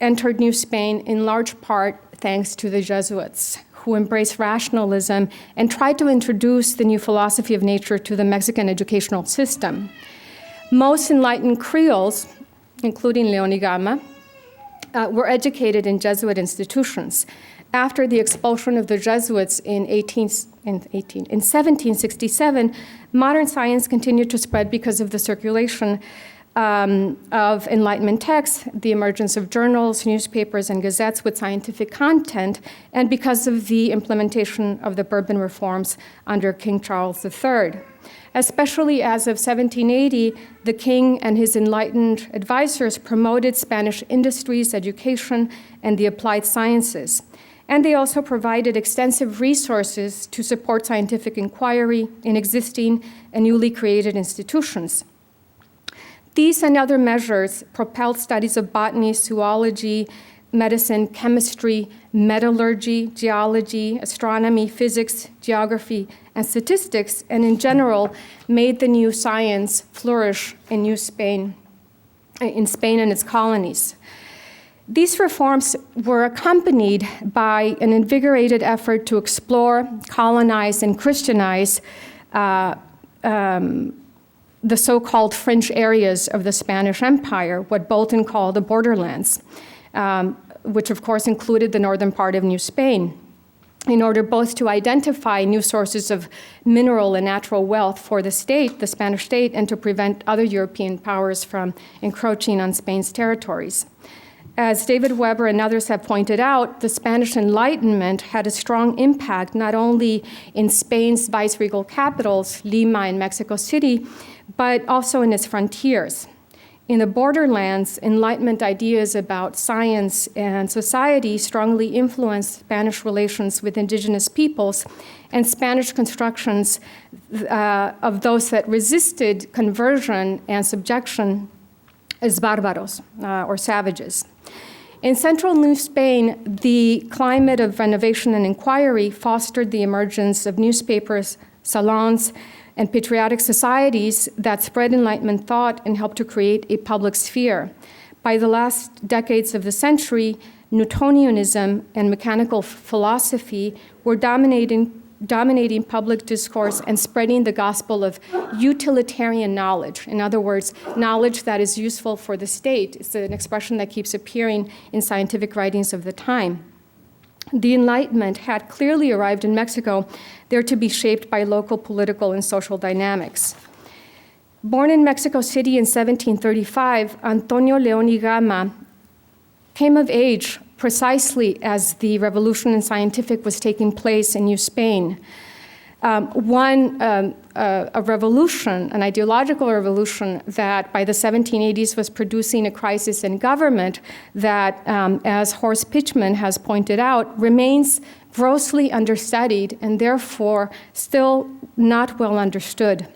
entered New Spain in large part thanks to the Jesuits, who embraced rationalism and tried to introduce the new philosophy of nature to the Mexican educational system. Most enlightened Creoles, including León y Gama, were educated in Jesuit institutions. After the expulsion of the Jesuits in 1767, modern science continued to spread because of the circulation of Enlightenment texts, the emergence of journals, newspapers, and gazettes with scientific content, and because of the implementation of the Bourbon reforms under King Charles III. Especially as of 1780, the king and his enlightened advisors promoted Spanish industries, education, and the applied sciences. And they also provided extensive resources to support scientific inquiry in existing and newly created institutions. These and other measures propelled studies of botany, zoology, medicine, chemistry, metallurgy, geology, astronomy, physics, geography, and statistics, and in general, made the new science flourish in Spain and its colonies. These reforms were accompanied by an invigorated effort to explore, colonize, and Christianize the so-called fringe areas of the Spanish Empire, what Bolton called the borderlands, which of course included the northern part of New Spain, in order both to identify new sources of mineral and natural wealth for the state, the Spanish state, and to prevent other European powers from encroaching on Spain's territories. As David Weber and others have pointed out, the Spanish Enlightenment had a strong impact not only in Spain's viceregal capitals, Lima and Mexico City, but also in its frontiers. In the borderlands, Enlightenment ideas about science and society strongly influenced Spanish relations with indigenous peoples and Spanish constructions of those that resisted conversion and subjection as bárbaros, or savages. In central New Spain, the climate of renovation and inquiry fostered the emergence of newspapers, salons, and patriotic societies that spread Enlightenment thought and helped to create a public sphere. By the last decades of the century, Newtonianism and mechanical philosophy were dominating public discourse and spreading the gospel of utilitarian knowledge. In other words, knowledge that is useful for the state. It's an expression that keeps appearing in scientific writings of the time. The Enlightenment had clearly arrived in Mexico, there to be shaped by local political and social dynamics. Born in Mexico City in 1735, Antonio León y Gama came of age precisely as the revolution in scientific was taking place in New Spain. A revolution, an ideological revolution that by the 1780s was producing a crisis in government that, as Horace Pitchman has pointed out, remains grossly understudied and therefore still not well understood.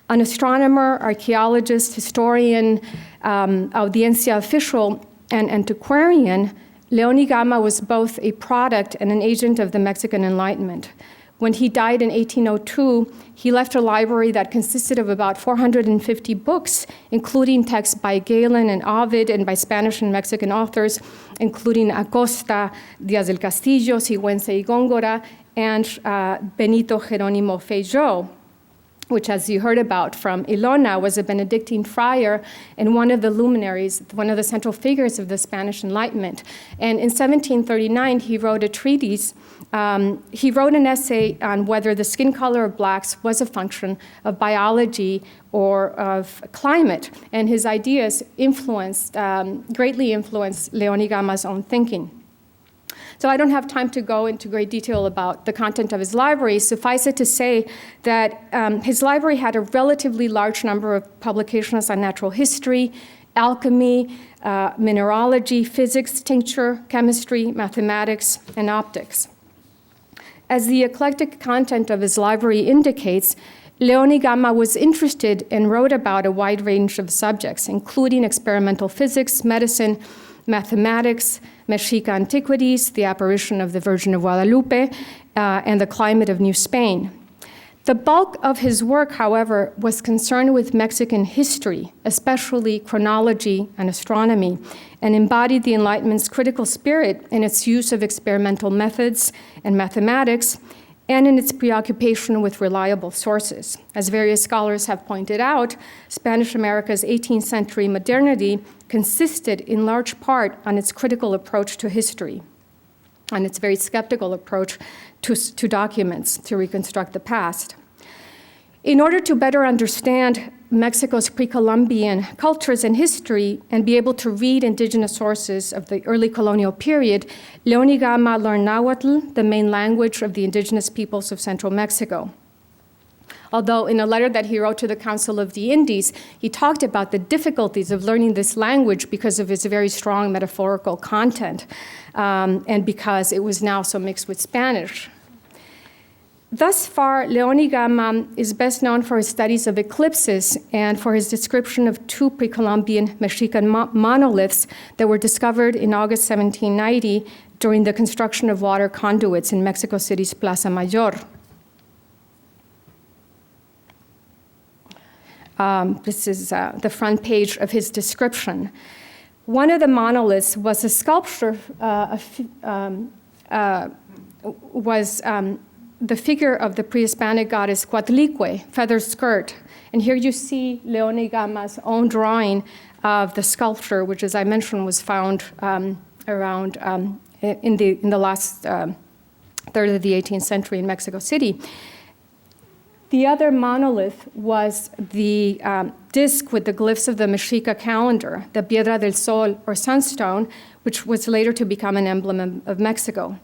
An astronomer, archaeologist, historian, audiencia official, and antiquarian, León y Gama was both a product and an agent of the Mexican Enlightenment. When he died in 1802, he left a library that consisted of about 450 books, including texts by Galen and Ovid and by Spanish and Mexican authors, including Acosta, Díaz del Castillo, Sigüenza y Góngora, and Benito Jerónimo Feijó, which, as you heard about from Ilona, was a Benedictine friar and one of the luminaries, one of the central figures of the Spanish Enlightenment. And in 1739, he wrote a treatise. He wrote an essay on whether the skin color of blacks was a function of biology or of climate. And his ideas greatly influenced León y Gama's own thinking. So I don't have time to go into great detail about the content of his library. Suffice it to say that his library had a relatively large number of publications on natural history, alchemy, mineralogy, physics, tincture, chemistry, mathematics, and optics. As the eclectic content of his library indicates, León y Gama was interested and wrote about a wide range of subjects, including experimental physics, medicine, mathematics, Mexica antiquities, the apparition of the Virgin of Guadalupe, and the climate of New Spain. The bulk of his work, however, was concerned with Mexican history, especially chronology and astronomy, and embodied the Enlightenment's critical spirit in its use of experimental methods and mathematics, and in its preoccupation with reliable sources. As various scholars have pointed out, Spanish America's 18th century modernity consisted in large part on its critical approach to history, on its very skeptical approach to documents to reconstruct the past. In order to better understand Mexico's pre-Columbian cultures and history and be able to read indigenous sources of the early colonial period, León y Gama learned Nahuatl, the main language of the indigenous peoples of central Mexico. Although in a letter that he wrote to the Council of the Indies, he talked about the difficulties of learning this language because of its very strong metaphorical content, and because it was now so mixed with Spanish. Thus far, León y Gama is best known for his studies of eclipses and for his description of two pre-Columbian Mexican monoliths that were discovered in August 1790 during the construction of water conduits in Mexico City's Plaza Mayor. This is the front page of his description. One of the monoliths was a sculpture, the figure of the pre-Hispanic goddess Coatlicue, feather skirt. And here you see León y Gama's own drawing of the sculpture, which, as I mentioned, was found around in the last third of the 18th century in Mexico City. The other monolith was the disc with the glyphs of the Mexica calendar, the Piedra del Sol, or sunstone, which was later to become an emblem of Mexico.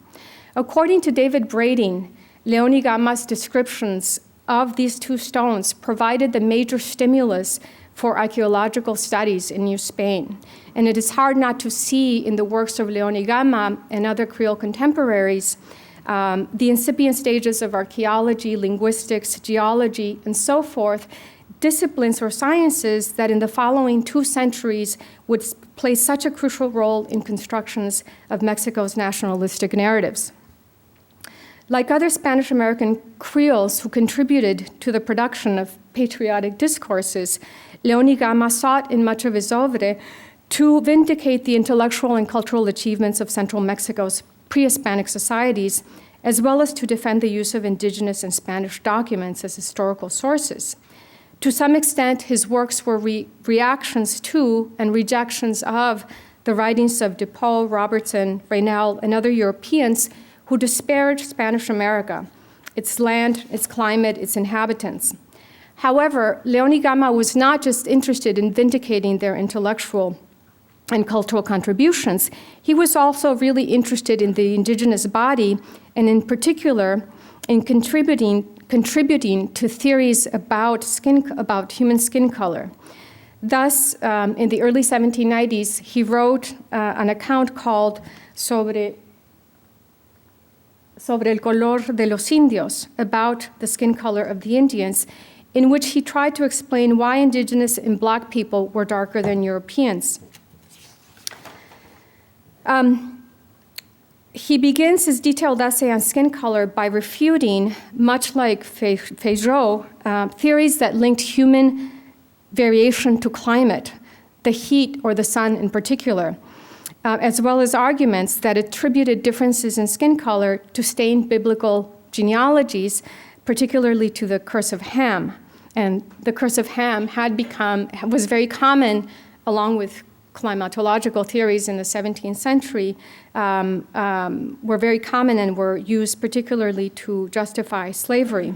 According to David Brading, León y Gama's descriptions of these two stones provided the major stimulus for archaeological studies in New Spain. And it is hard not to see in the works of León y Gama and other Creole contemporaries the incipient stages of archaeology, linguistics, geology, and so forth, disciplines or sciences that in the following 2 centuries would play such a crucial role in constructions of Mexico's nationalistic narratives. Like other Spanish-American Creoles who contributed to the production of patriotic discourses, León y Gama sought in much of his oeuvre to vindicate the intellectual and cultural achievements of central Mexico's pre-Hispanic societies, as well as to defend the use of indigenous and Spanish documents as historical sources. To some extent, his works were reactions to and rejections of the writings of Depew, Robertson, Reynal, and other Europeans who disparaged Spanish America, its land, its climate, its inhabitants. However, León y Gama was not just interested in vindicating their intellectual and cultural contributions. He was also really interested in the indigenous body, and in particular, in contributing to theories about human skin color. Thus, in the early 1790s, he wrote an account called Sobre el color de los indios, about the skin color of the Indians, in which he tried to explain why indigenous and black people were darker than Europeans. He begins his detailed essay on skin color by refuting, much like Feydeau, theories that linked human variation to climate, the heat or the sun in particular, as well as arguments that attributed differences in skin color to stained biblical genealogies, particularly to the Curse of Ham. And the Curse of Ham was very common, along with climatological theories in the 17th century, were very common and were used particularly to justify slavery.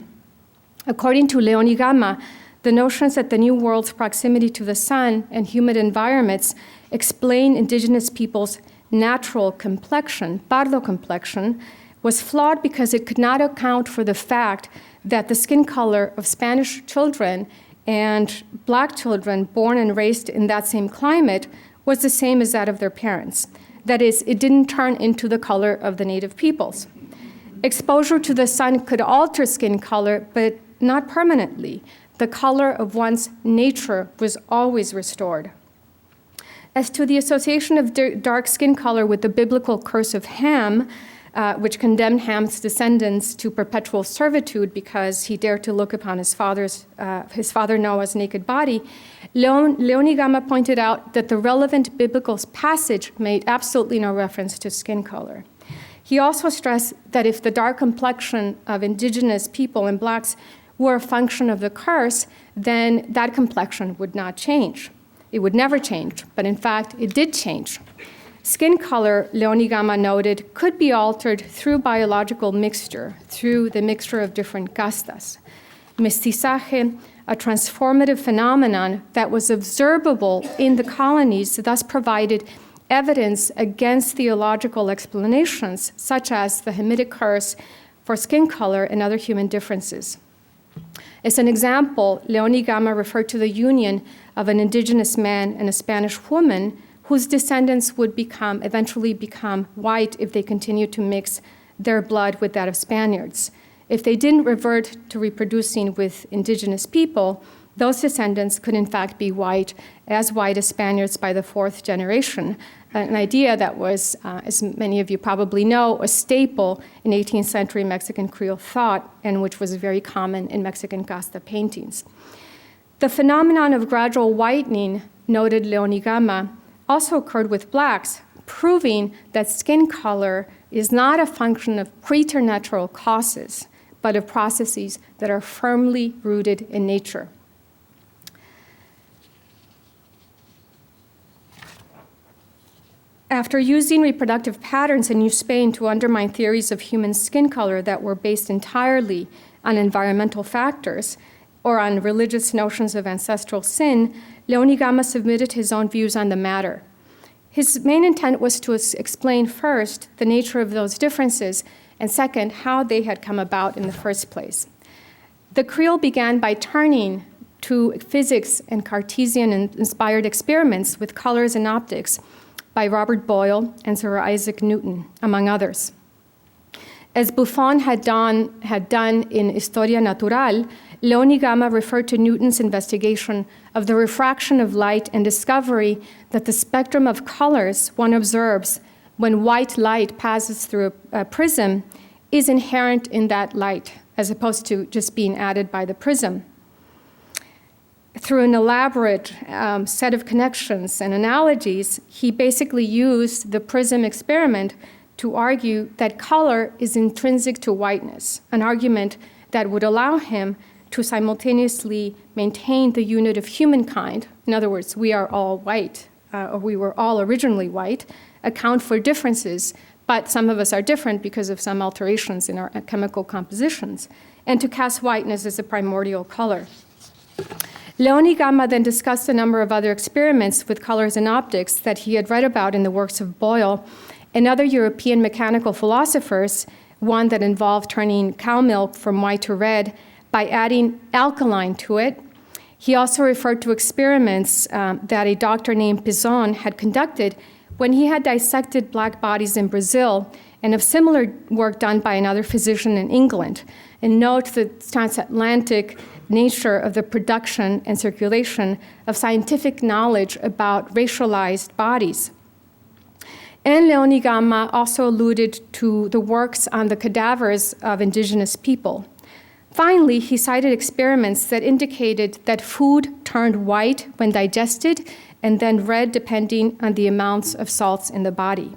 According to León y Gama, the notions that the New World's proximity to the sun and humid environments explain indigenous peoples' natural complexion, pardo complexion, was flawed because it could not account for the fact that the skin color of Spanish children and black children born and raised in that same climate was the same as that of their parents. That is, it didn't turn into the color of the native peoples. Exposure to the sun could alter skin color, but not permanently. The color of one's nature was always restored. As to the association of dark skin color with the biblical Curse of Ham, which condemned Ham's descendants to perpetual servitude because he dared to look upon his father Noah's naked body, León Gama pointed out that the relevant biblical passage made absolutely no reference to skin color. He also stressed that if the dark complexion of indigenous people and blacks were a function of the curse, then that complexion would not change. It would never change, but in fact, it did change. Skin color, León Gama noted, could be altered through biological mixture, through the mixture of different castas. Mestizaje, a transformative phenomenon that was observable in the colonies, thus provided evidence against theological explanations, such as the Hamitic curse for skin color and other human differences. As an example, León Gama referred to the union of an indigenous man and a Spanish woman whose descendants would eventually become white if they continued to mix their blood with that of Spaniards. If they didn't revert to reproducing with indigenous people, those descendants could in fact be white as Spaniards by the fourth generation, an idea that was, as many of you probably know, a staple in 18th century Mexican Creole thought and which was very common in Mexican casta paintings. The phenomenon of gradual whitening, noted León Gama, also occurred with blacks, proving that skin color is not a function of preternatural causes, but of processes that are firmly rooted in nature. After using reproductive patterns in New Spain to undermine theories of human skin color that were based entirely on environmental factors or on religious notions of ancestral sin, León Gama submitted his own views on the matter. His main intent was to explain first the nature of those differences, and second, how they had come about in the first place. The Creole began by turning to physics and Cartesian-inspired experiments with colors and optics by Robert Boyle and Sir Isaac Newton, among others. As Buffon had done in Historia Natural, León Gama referred to Newton's investigation of the refraction of light and discovery that the spectrum of colors one observes when white light passes through a prism is inherent in that light, as opposed to just being added by the prism. Through an elaborate set of connections and analogies, he basically used the prism experiment to argue that color is intrinsic to whiteness, an argument that would allow him to simultaneously maintain the unit of humankind. In other words, we are all white, or we were all originally white, account for differences, but some of us are different because of some alterations in our chemical compositions, and to cast whiteness as a primordial color. León Gama then discussed a number of other experiments with colors and optics that he had read about in the works of Boyle and other European mechanical philosophers, one that involved turning cow milk from white to red by adding alkaline to it. He also referred to experiments that a doctor named Pizon had conducted when he had dissected black bodies in Brazil, and of similar work done by another physician in England. And note the transatlantic nature of the production and circulation of scientific knowledge about racialized bodies. And León Gama also alluded to the works on the cadavers of indigenous people. Finally, he cited experiments that indicated that food turned white when digested and then red depending on the amounts of salts in the body.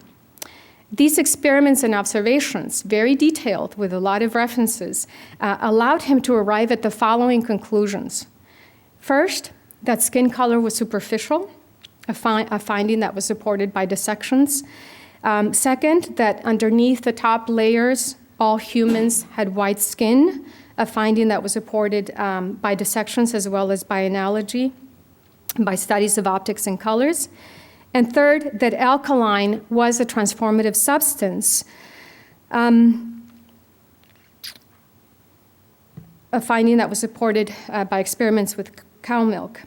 These experiments and observations, very detailed with a lot of references, allowed him to arrive at the following conclusions. First, that skin color was superficial, a finding that was supported by dissections. Second, that underneath the top layers, all humans had white skin, a finding that was supported by dissections as well as by analogy, by studies of optics and colors. And third, that alkaline was a transformative substance, a finding that was supported by experiments with cow milk,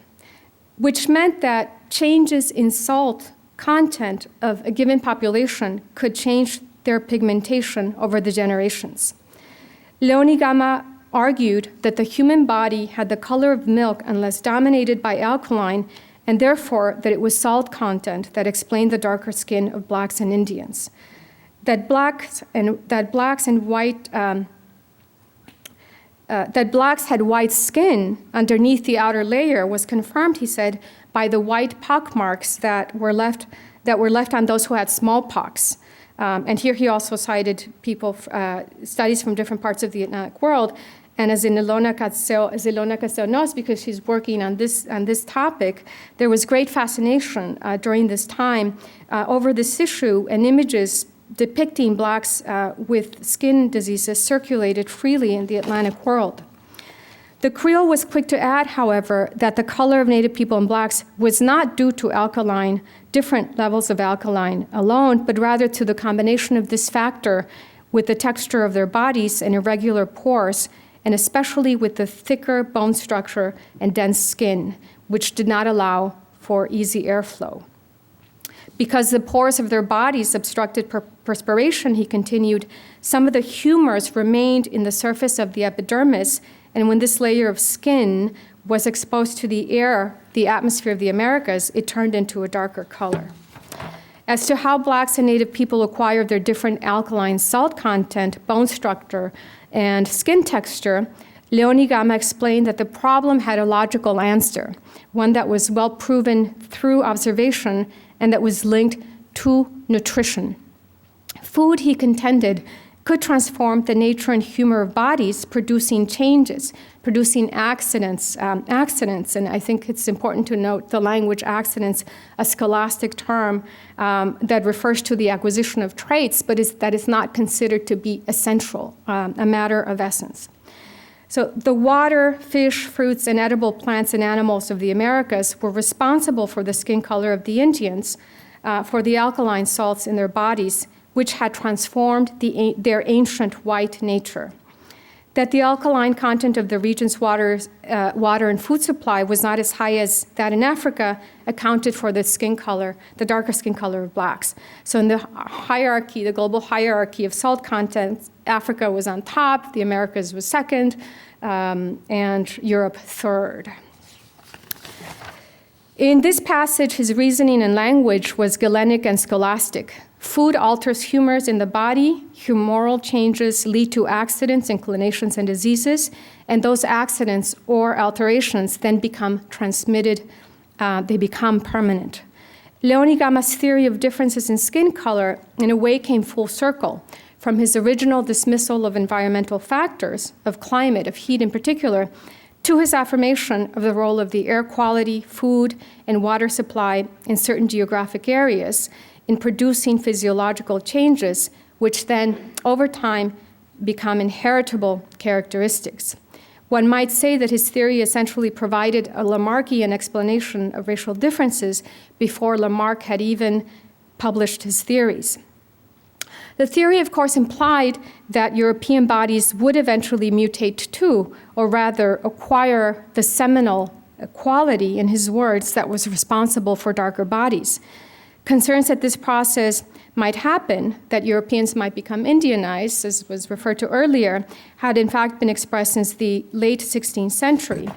which meant that changes in salt content of a given population could change their pigmentation over the generations. León Gama argued that the human body had the color of milk unless dominated by alkaline, and therefore that it was salt content that explained the darker skin of blacks and Indians. that blacks had white skin underneath the outer layer was confirmed, he said, by the white pockmarks that were left on those who had smallpox. And here he also cited studies from different parts of the Atlantic world. And as Ilona Katzew knows, because she's working on this topic, there was great fascination during this time over this issue, and images depicting blacks with skin diseases circulated freely in the Atlantic world. The Creole was quick to add, however, that the color of Native people and blacks was not due to different levels of alkaline alone, but rather to the combination of this factor with the texture of their bodies and irregular pores, and especially with the thicker bone structure and dense skin, which did not allow for easy airflow. Because the pores of their bodies obstructed perspiration, he continued, some of the humors remained in the surface of the epidermis, and when this layer of skin was exposed to the air, the atmosphere of the Americas, it turned into a darker color. As to how blacks and Native people acquired their different alkaline salt content, bone structure, and skin texture, León y Gama explained that the problem had a logical answer, one that was well proven through observation and that was linked to nutrition. Food, he contended, could transform the nature and humor of bodies, producing changes, producing accidents, and I think it's important to note the language accidents, a scholastic term that refers to the acquisition of traits, but that is not considered to be essential, a matter of essence. So the water, fish, fruits, and edible plants and animals of the Americas were responsible for the skin color of the Indians, for the alkaline salts in their bodies, which had transformed their ancient white nature. That the alkaline content of the region's water and food supply was not as high as that in Africa accounted for the skin color, the darker skin color of blacks. So in the hierarchy, the global hierarchy of salt content, Africa was on top, the Americas was second, and Europe third. In this passage, his reasoning and language was Galenic and scholastic. Food alters humors in the body. Humoral changes lead to accidents, inclinations, and diseases. And those accidents or alterations then become transmitted. They become permanent. León y Gama's theory of differences in skin color, in a way, came full circle from his original dismissal of environmental factors, of climate, of heat in particular, to his affirmation of the role of the air quality, food, and water supply in certain geographic areas in producing physiological changes, which then, over time, become inheritable characteristics. One might say that his theory essentially provided a Lamarckian explanation of racial differences before Lamarck had even published his theories. The theory, of course, implied that European bodies would eventually mutate too, or rather acquire the seminal quality, in his words, that was responsible for darker bodies. Concerns that this process might happen, that Europeans might become Indianized, as was referred to earlier, had in fact been expressed since the late 16th century.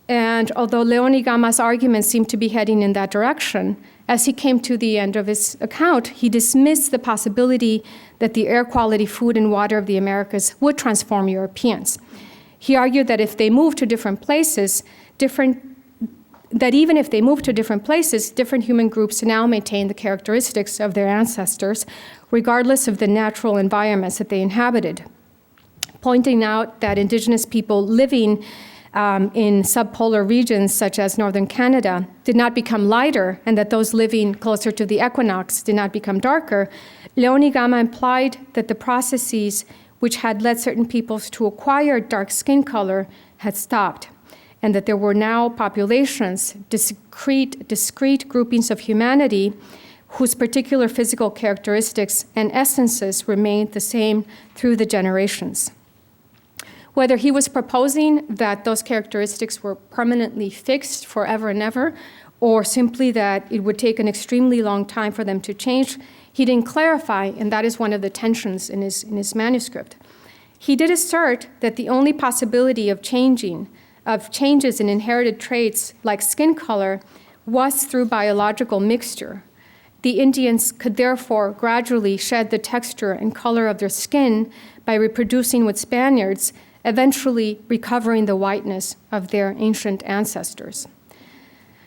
And although León y Gama's arguments seemed to be heading in that direction, as he came to the end of his account, he dismissed the possibility that the air quality, food, and water of the Americas would transform Europeans. He argued that if they moved to different places, different human groups now maintain the characteristics of their ancestors, regardless of the natural environments that they inhabited, pointing out that indigenous people living in subpolar regions such as northern Canada did not become lighter, and that those living closer to the equinox did not become darker. León y Gama implied that the processes which had led certain peoples to acquire dark skin color had stopped, and that there were now populations, discrete groupings of humanity, whose particular physical characteristics and essences remained the same through the generations. Whether he was proposing that those characteristics were permanently fixed forever and ever, or simply that it would take an extremely long time for them to change, he didn't clarify, and that is one of the tensions in his manuscript. He did assert that the only possibility of changes in inherited traits like skin color was through biological mixture, The Indians could therefore gradually shed the texture and color of their skin by reproducing with Spaniards, eventually recovering the whiteness of their ancient ancestors.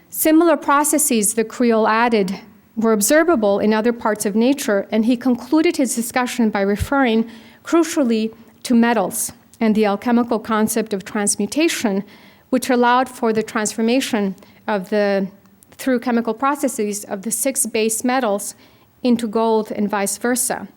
Similar processes the Creole added were observable in other parts of nature, and he concluded his discussion by referring crucially to metals and the alchemical concept of transmutation, which allowed for the transformation of through chemical processes of the 6 base metals into gold and vice versa.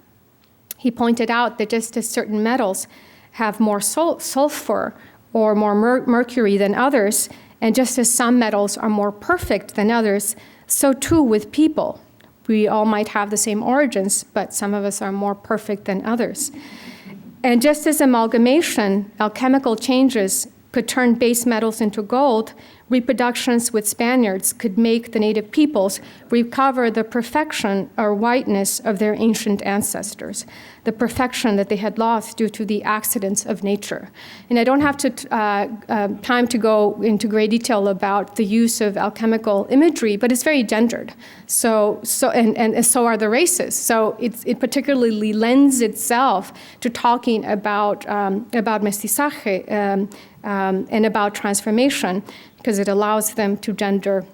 He pointed out that just as certain metals have more sulfur or more mercury than others, and just as some metals are more perfect than others, so too with people. We all might have the same origins, but some of us are more perfect than others. And just as amalgamation, alchemical changes could turn base metals into gold, reproductions with Spaniards could make the native peoples recover the perfection or whiteness of their ancient ancestors, the perfection that they had lost due to the accidents of nature. And I don't have time to go into great detail about the use of alchemical imagery, but it's very gendered. And so are the races. So it particularly lends itself to talking about mestizaje and about transformation, because it allows them to gender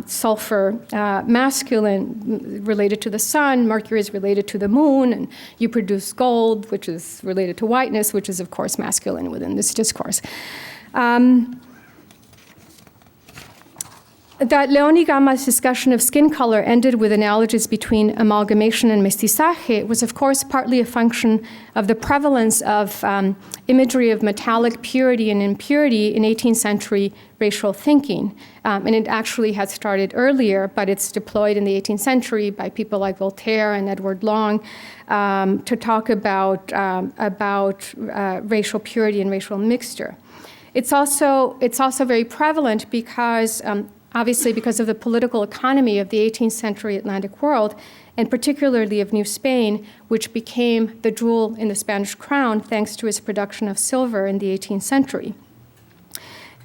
sulfur masculine related to the sun, mercury is related to the moon, and you produce gold, which is related to whiteness, which is, of course, masculine within this discourse. That León y Gama's discussion of skin color ended with analogies between amalgamation and mestizaje was, of course, partly a function of the prevalence of imagery of metallic purity and impurity in 18th century racial thinking. And it actually had started earlier, but it's deployed in the 18th century by people like Voltaire and Edward Long to talk about racial purity and racial mixture. It's also very prevalent because obviously because of the political economy of the 18th century Atlantic world, and particularly of New Spain, which became the jewel in the Spanish crown thanks to its production of silver in the 18th century.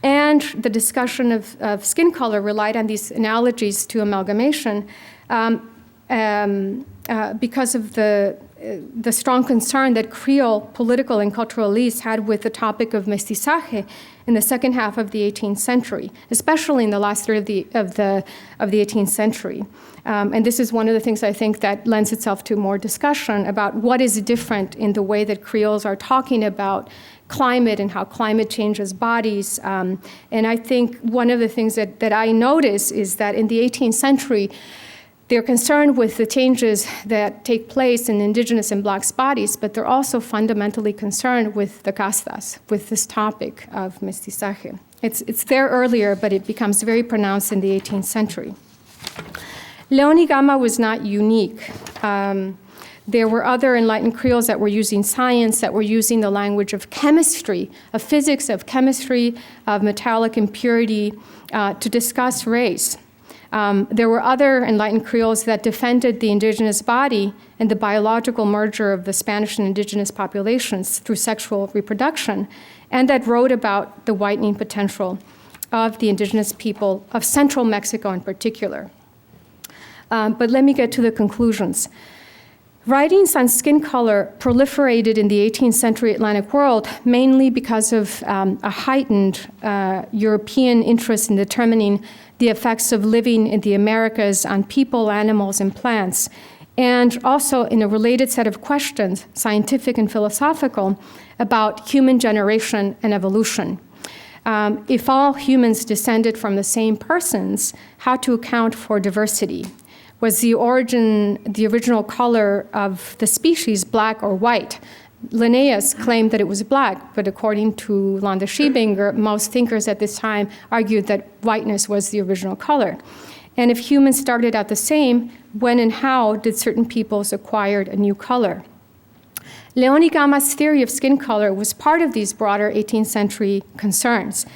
And the discussion of skin color relied on these analogies to amalgamation because of the strong concern that Creole political and cultural elites had with the topic of mestizaje in the second half of the 18th century, especially in the last third of the 18th century. And this is one of the things I think that lends itself to more discussion about what is different in the way that Creoles are talking about climate and how climate changes bodies. And I think one of the things that I notice is that in the 18th century, they're concerned with the changes that take place in indigenous and blacks' bodies, but they're also fundamentally concerned with the castas, with this topic of mestizaje. It's there earlier, but it becomes very pronounced in the 18th century. León y Gama was not unique. There were other enlightened Creoles that were using science, that were using the language of chemistry, of physics, of chemistry, of metallic impurity, to discuss race. There were other enlightened Creoles that defended the indigenous body and the biological merger of the Spanish and indigenous populations through sexual reproduction, and that wrote about the whitening potential of the indigenous people of central Mexico in particular. But let me get to the conclusions. Writings on skin color proliferated in the 18th century Atlantic world mainly because of a heightened European interest in determining the effects of living in the Americas on people, animals, and plants, and also in a related set of questions, scientific and philosophical, about human generation and evolution. If all humans descended from the same persons, how to account for diversity? Was the original color of the species black or white? Linnaeus claimed that it was black, but according to Londa Schiebinger, most thinkers at this time argued that whiteness was the original color. And if humans started out the same, when and how did certain peoples acquire a new color? León y Gama's theory of skin color was part of these broader 18th century concerns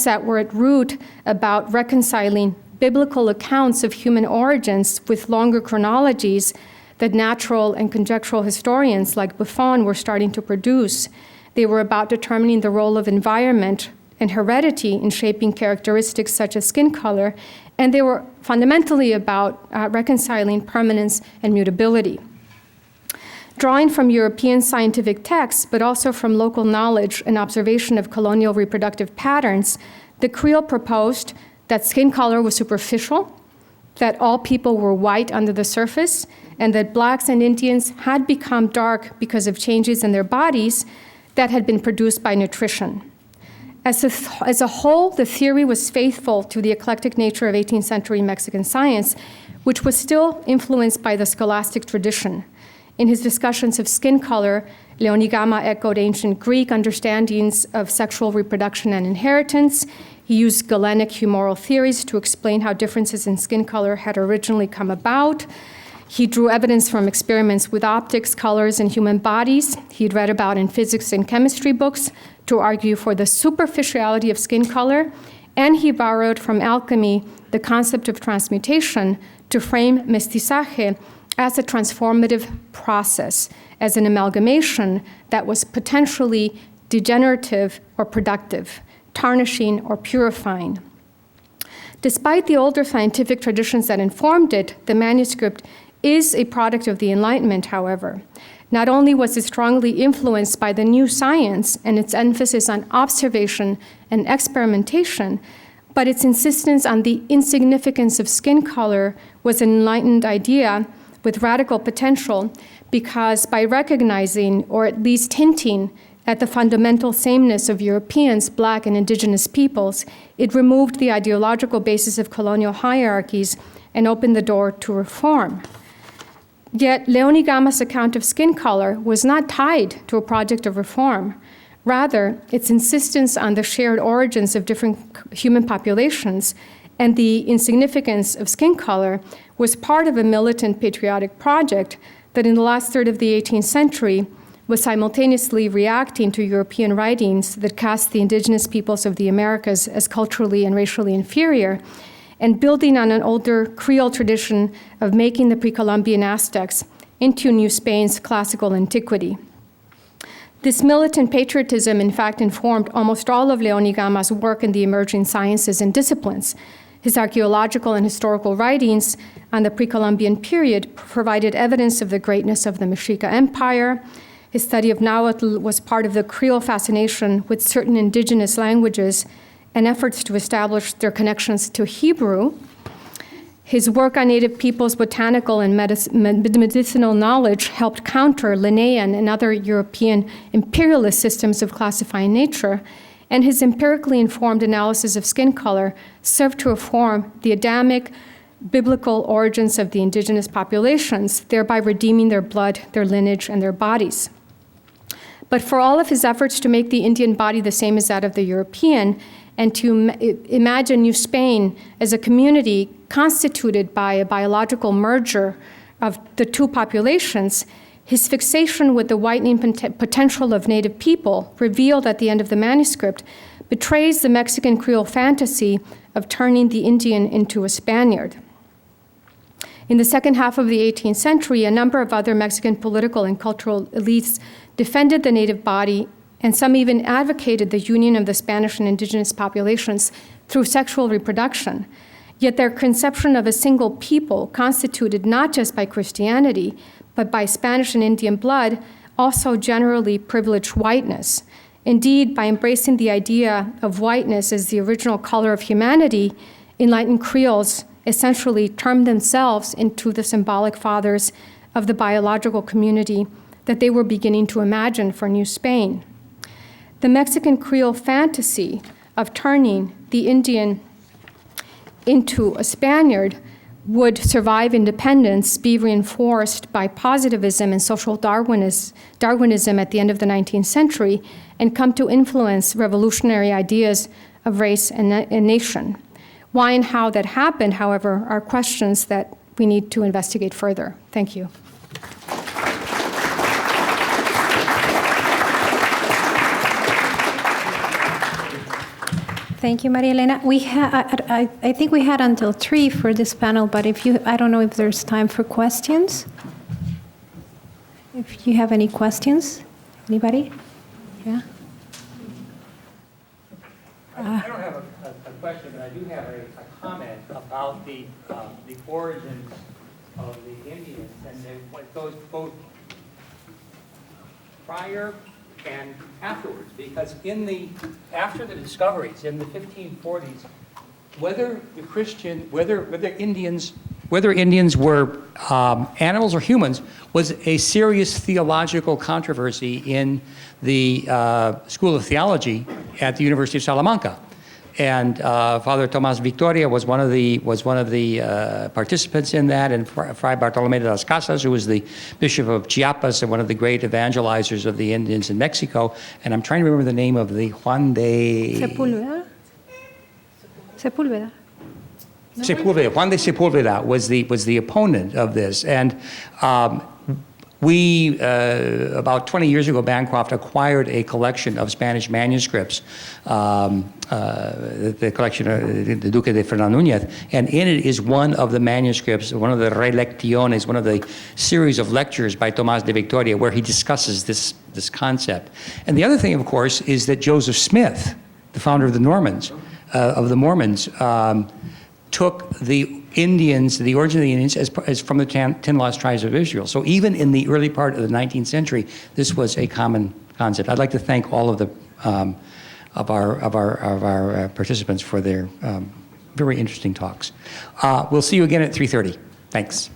that were at root about reconciling biblical accounts of human origins with longer chronologies that natural and conjectural historians like Buffon were starting to produce. They were about determining the role of environment and heredity in shaping characteristics such as skin color, And they were fundamentally about reconciling permanence and mutability. Drawing from European scientific texts, but also from local knowledge and observation of colonial reproductive patterns, the Creole proposed that skin color was superficial, that all people were white under the surface, and that blacks and Indians had become dark because of changes in their bodies that had been produced by nutrition. As a whole, the theory was faithful to the eclectic nature of 18th century Mexican science, which was still influenced by the scholastic tradition. In his discussions of skin color, León Gama echoed ancient Greek understandings of sexual reproduction and inheritance. He used Galenic humoral theories to explain how differences in skin color had originally come about. He drew evidence from experiments with optics, colors, and human bodies he'd read about in physics and chemistry books to argue for the superficiality of skin color. And he borrowed from alchemy the concept of transmutation to frame mestizaje as a transformative process, as an amalgamation that was potentially degenerative or productive, tarnishing or purifying. Despite the older scientific traditions that informed it, the manuscript is a product of the Enlightenment, however. Not only was it strongly influenced by the new science and its emphasis on observation and experimentation, but its insistence on the insignificance of skin color was an enlightened idea with radical potential, because by recognizing, or at least hinting, at the fundamental sameness of Europeans, Black, and indigenous peoples, it removed the ideological basis of colonial hierarchies and opened the door to reform. Yet León Gama's account of skin color was not tied to a project of reform. Rather, its insistence on the shared origins of different human populations and the insignificance of skin color was part of a militant patriotic project that in the last third of the 18th century was simultaneously reacting to European writings that cast the indigenous peoples of the Americas as culturally and racially inferior, and building on an older Creole tradition of making the pre-Columbian Aztecs into New Spain's classical antiquity. This militant patriotism, in fact, informed almost all of León Gama's work in the emerging sciences and disciplines. His archaeological and historical writings on the pre-Columbian period provided evidence of the greatness of the Mexica Empire. His study of Nahuatl was part of the Creole fascination with certain indigenous languages and efforts to establish their connections to Hebrew. His work on native peoples' botanical and medicinal knowledge helped counter Linnaean and other European imperialist systems of classifying nature, and his empirically informed analysis of skin color served to inform the Adamic biblical origins of the indigenous populations, thereby redeeming their blood, their lineage, and their bodies. But for all of his efforts to make the Indian body the same as that of the European, and to imagine New Spain as a community constituted by a biological merger of the two populations, his fixation with the whitening potential of native people, revealed at the end of the manuscript, betrays the Mexican Creole fantasy of turning the Indian into a Spaniard. In the second half of the 18th century, a number of other Mexican political and cultural elites defended the native body, and some even advocated the union of the Spanish and indigenous populations through sexual reproduction. Yet their conception of a single people, constituted not just by Christianity, but by Spanish and Indian blood, also generally privileged whiteness. Indeed, by embracing the idea of whiteness as the original color of humanity, enlightened Creoles essentially termed themselves into the symbolic fathers of the biological community that they were beginning to imagine for New Spain. The Mexican Creole fantasy of turning the Indian into a Spaniard would survive independence, be reinforced by positivism and social Darwinism at the end of the 19th century, and come to influence revolutionary ideas of race and nation. Why and how that happened, however, are questions that we need to investigate further. Thank you. Thank you, María Elena. I think we had until 3 for this panel, but I don't know if there's time for questions. If you have any questions, anybody? Yeah. I don't have a question, but I do have a comment about the origins of the Indians, and what goes both prior and afterwards, because after the discoveries in the 1540s, whether Indians were animals or humans was a serious theological controversy in the School of Theology at the University of Salamanca. And Father Tomás Victoria was one of the participants in that, and Fray Bartolomé de las Casas, who was the Bishop of Chiapas and one of the great evangelizers of the Indians in Mexico. And I'm trying to remember the name of the Juan de Sepúlveda. Sepúlveda. Sepúlveda. Juan de Sepúlveda was the opponent of this, and we, about 20 years ago, Bancroft acquired a collection of Spanish manuscripts, the collection of the Duque de Fernando Núñez, and in it is one of the manuscripts, one of the relecciones, one of the series of lectures by Tomás de Victoria, where he discusses this concept. And the other thing, of course, is that Joseph Smith, the founder of the Mormons, took the Indians, the origin of the Indians, as from the 10 lost tribes of Israel. So even in the early part of the 19th century, this was a common concept. I'd like to thank all of the of our participants for their very interesting talks. We'll see you again at 3:30. Thanks.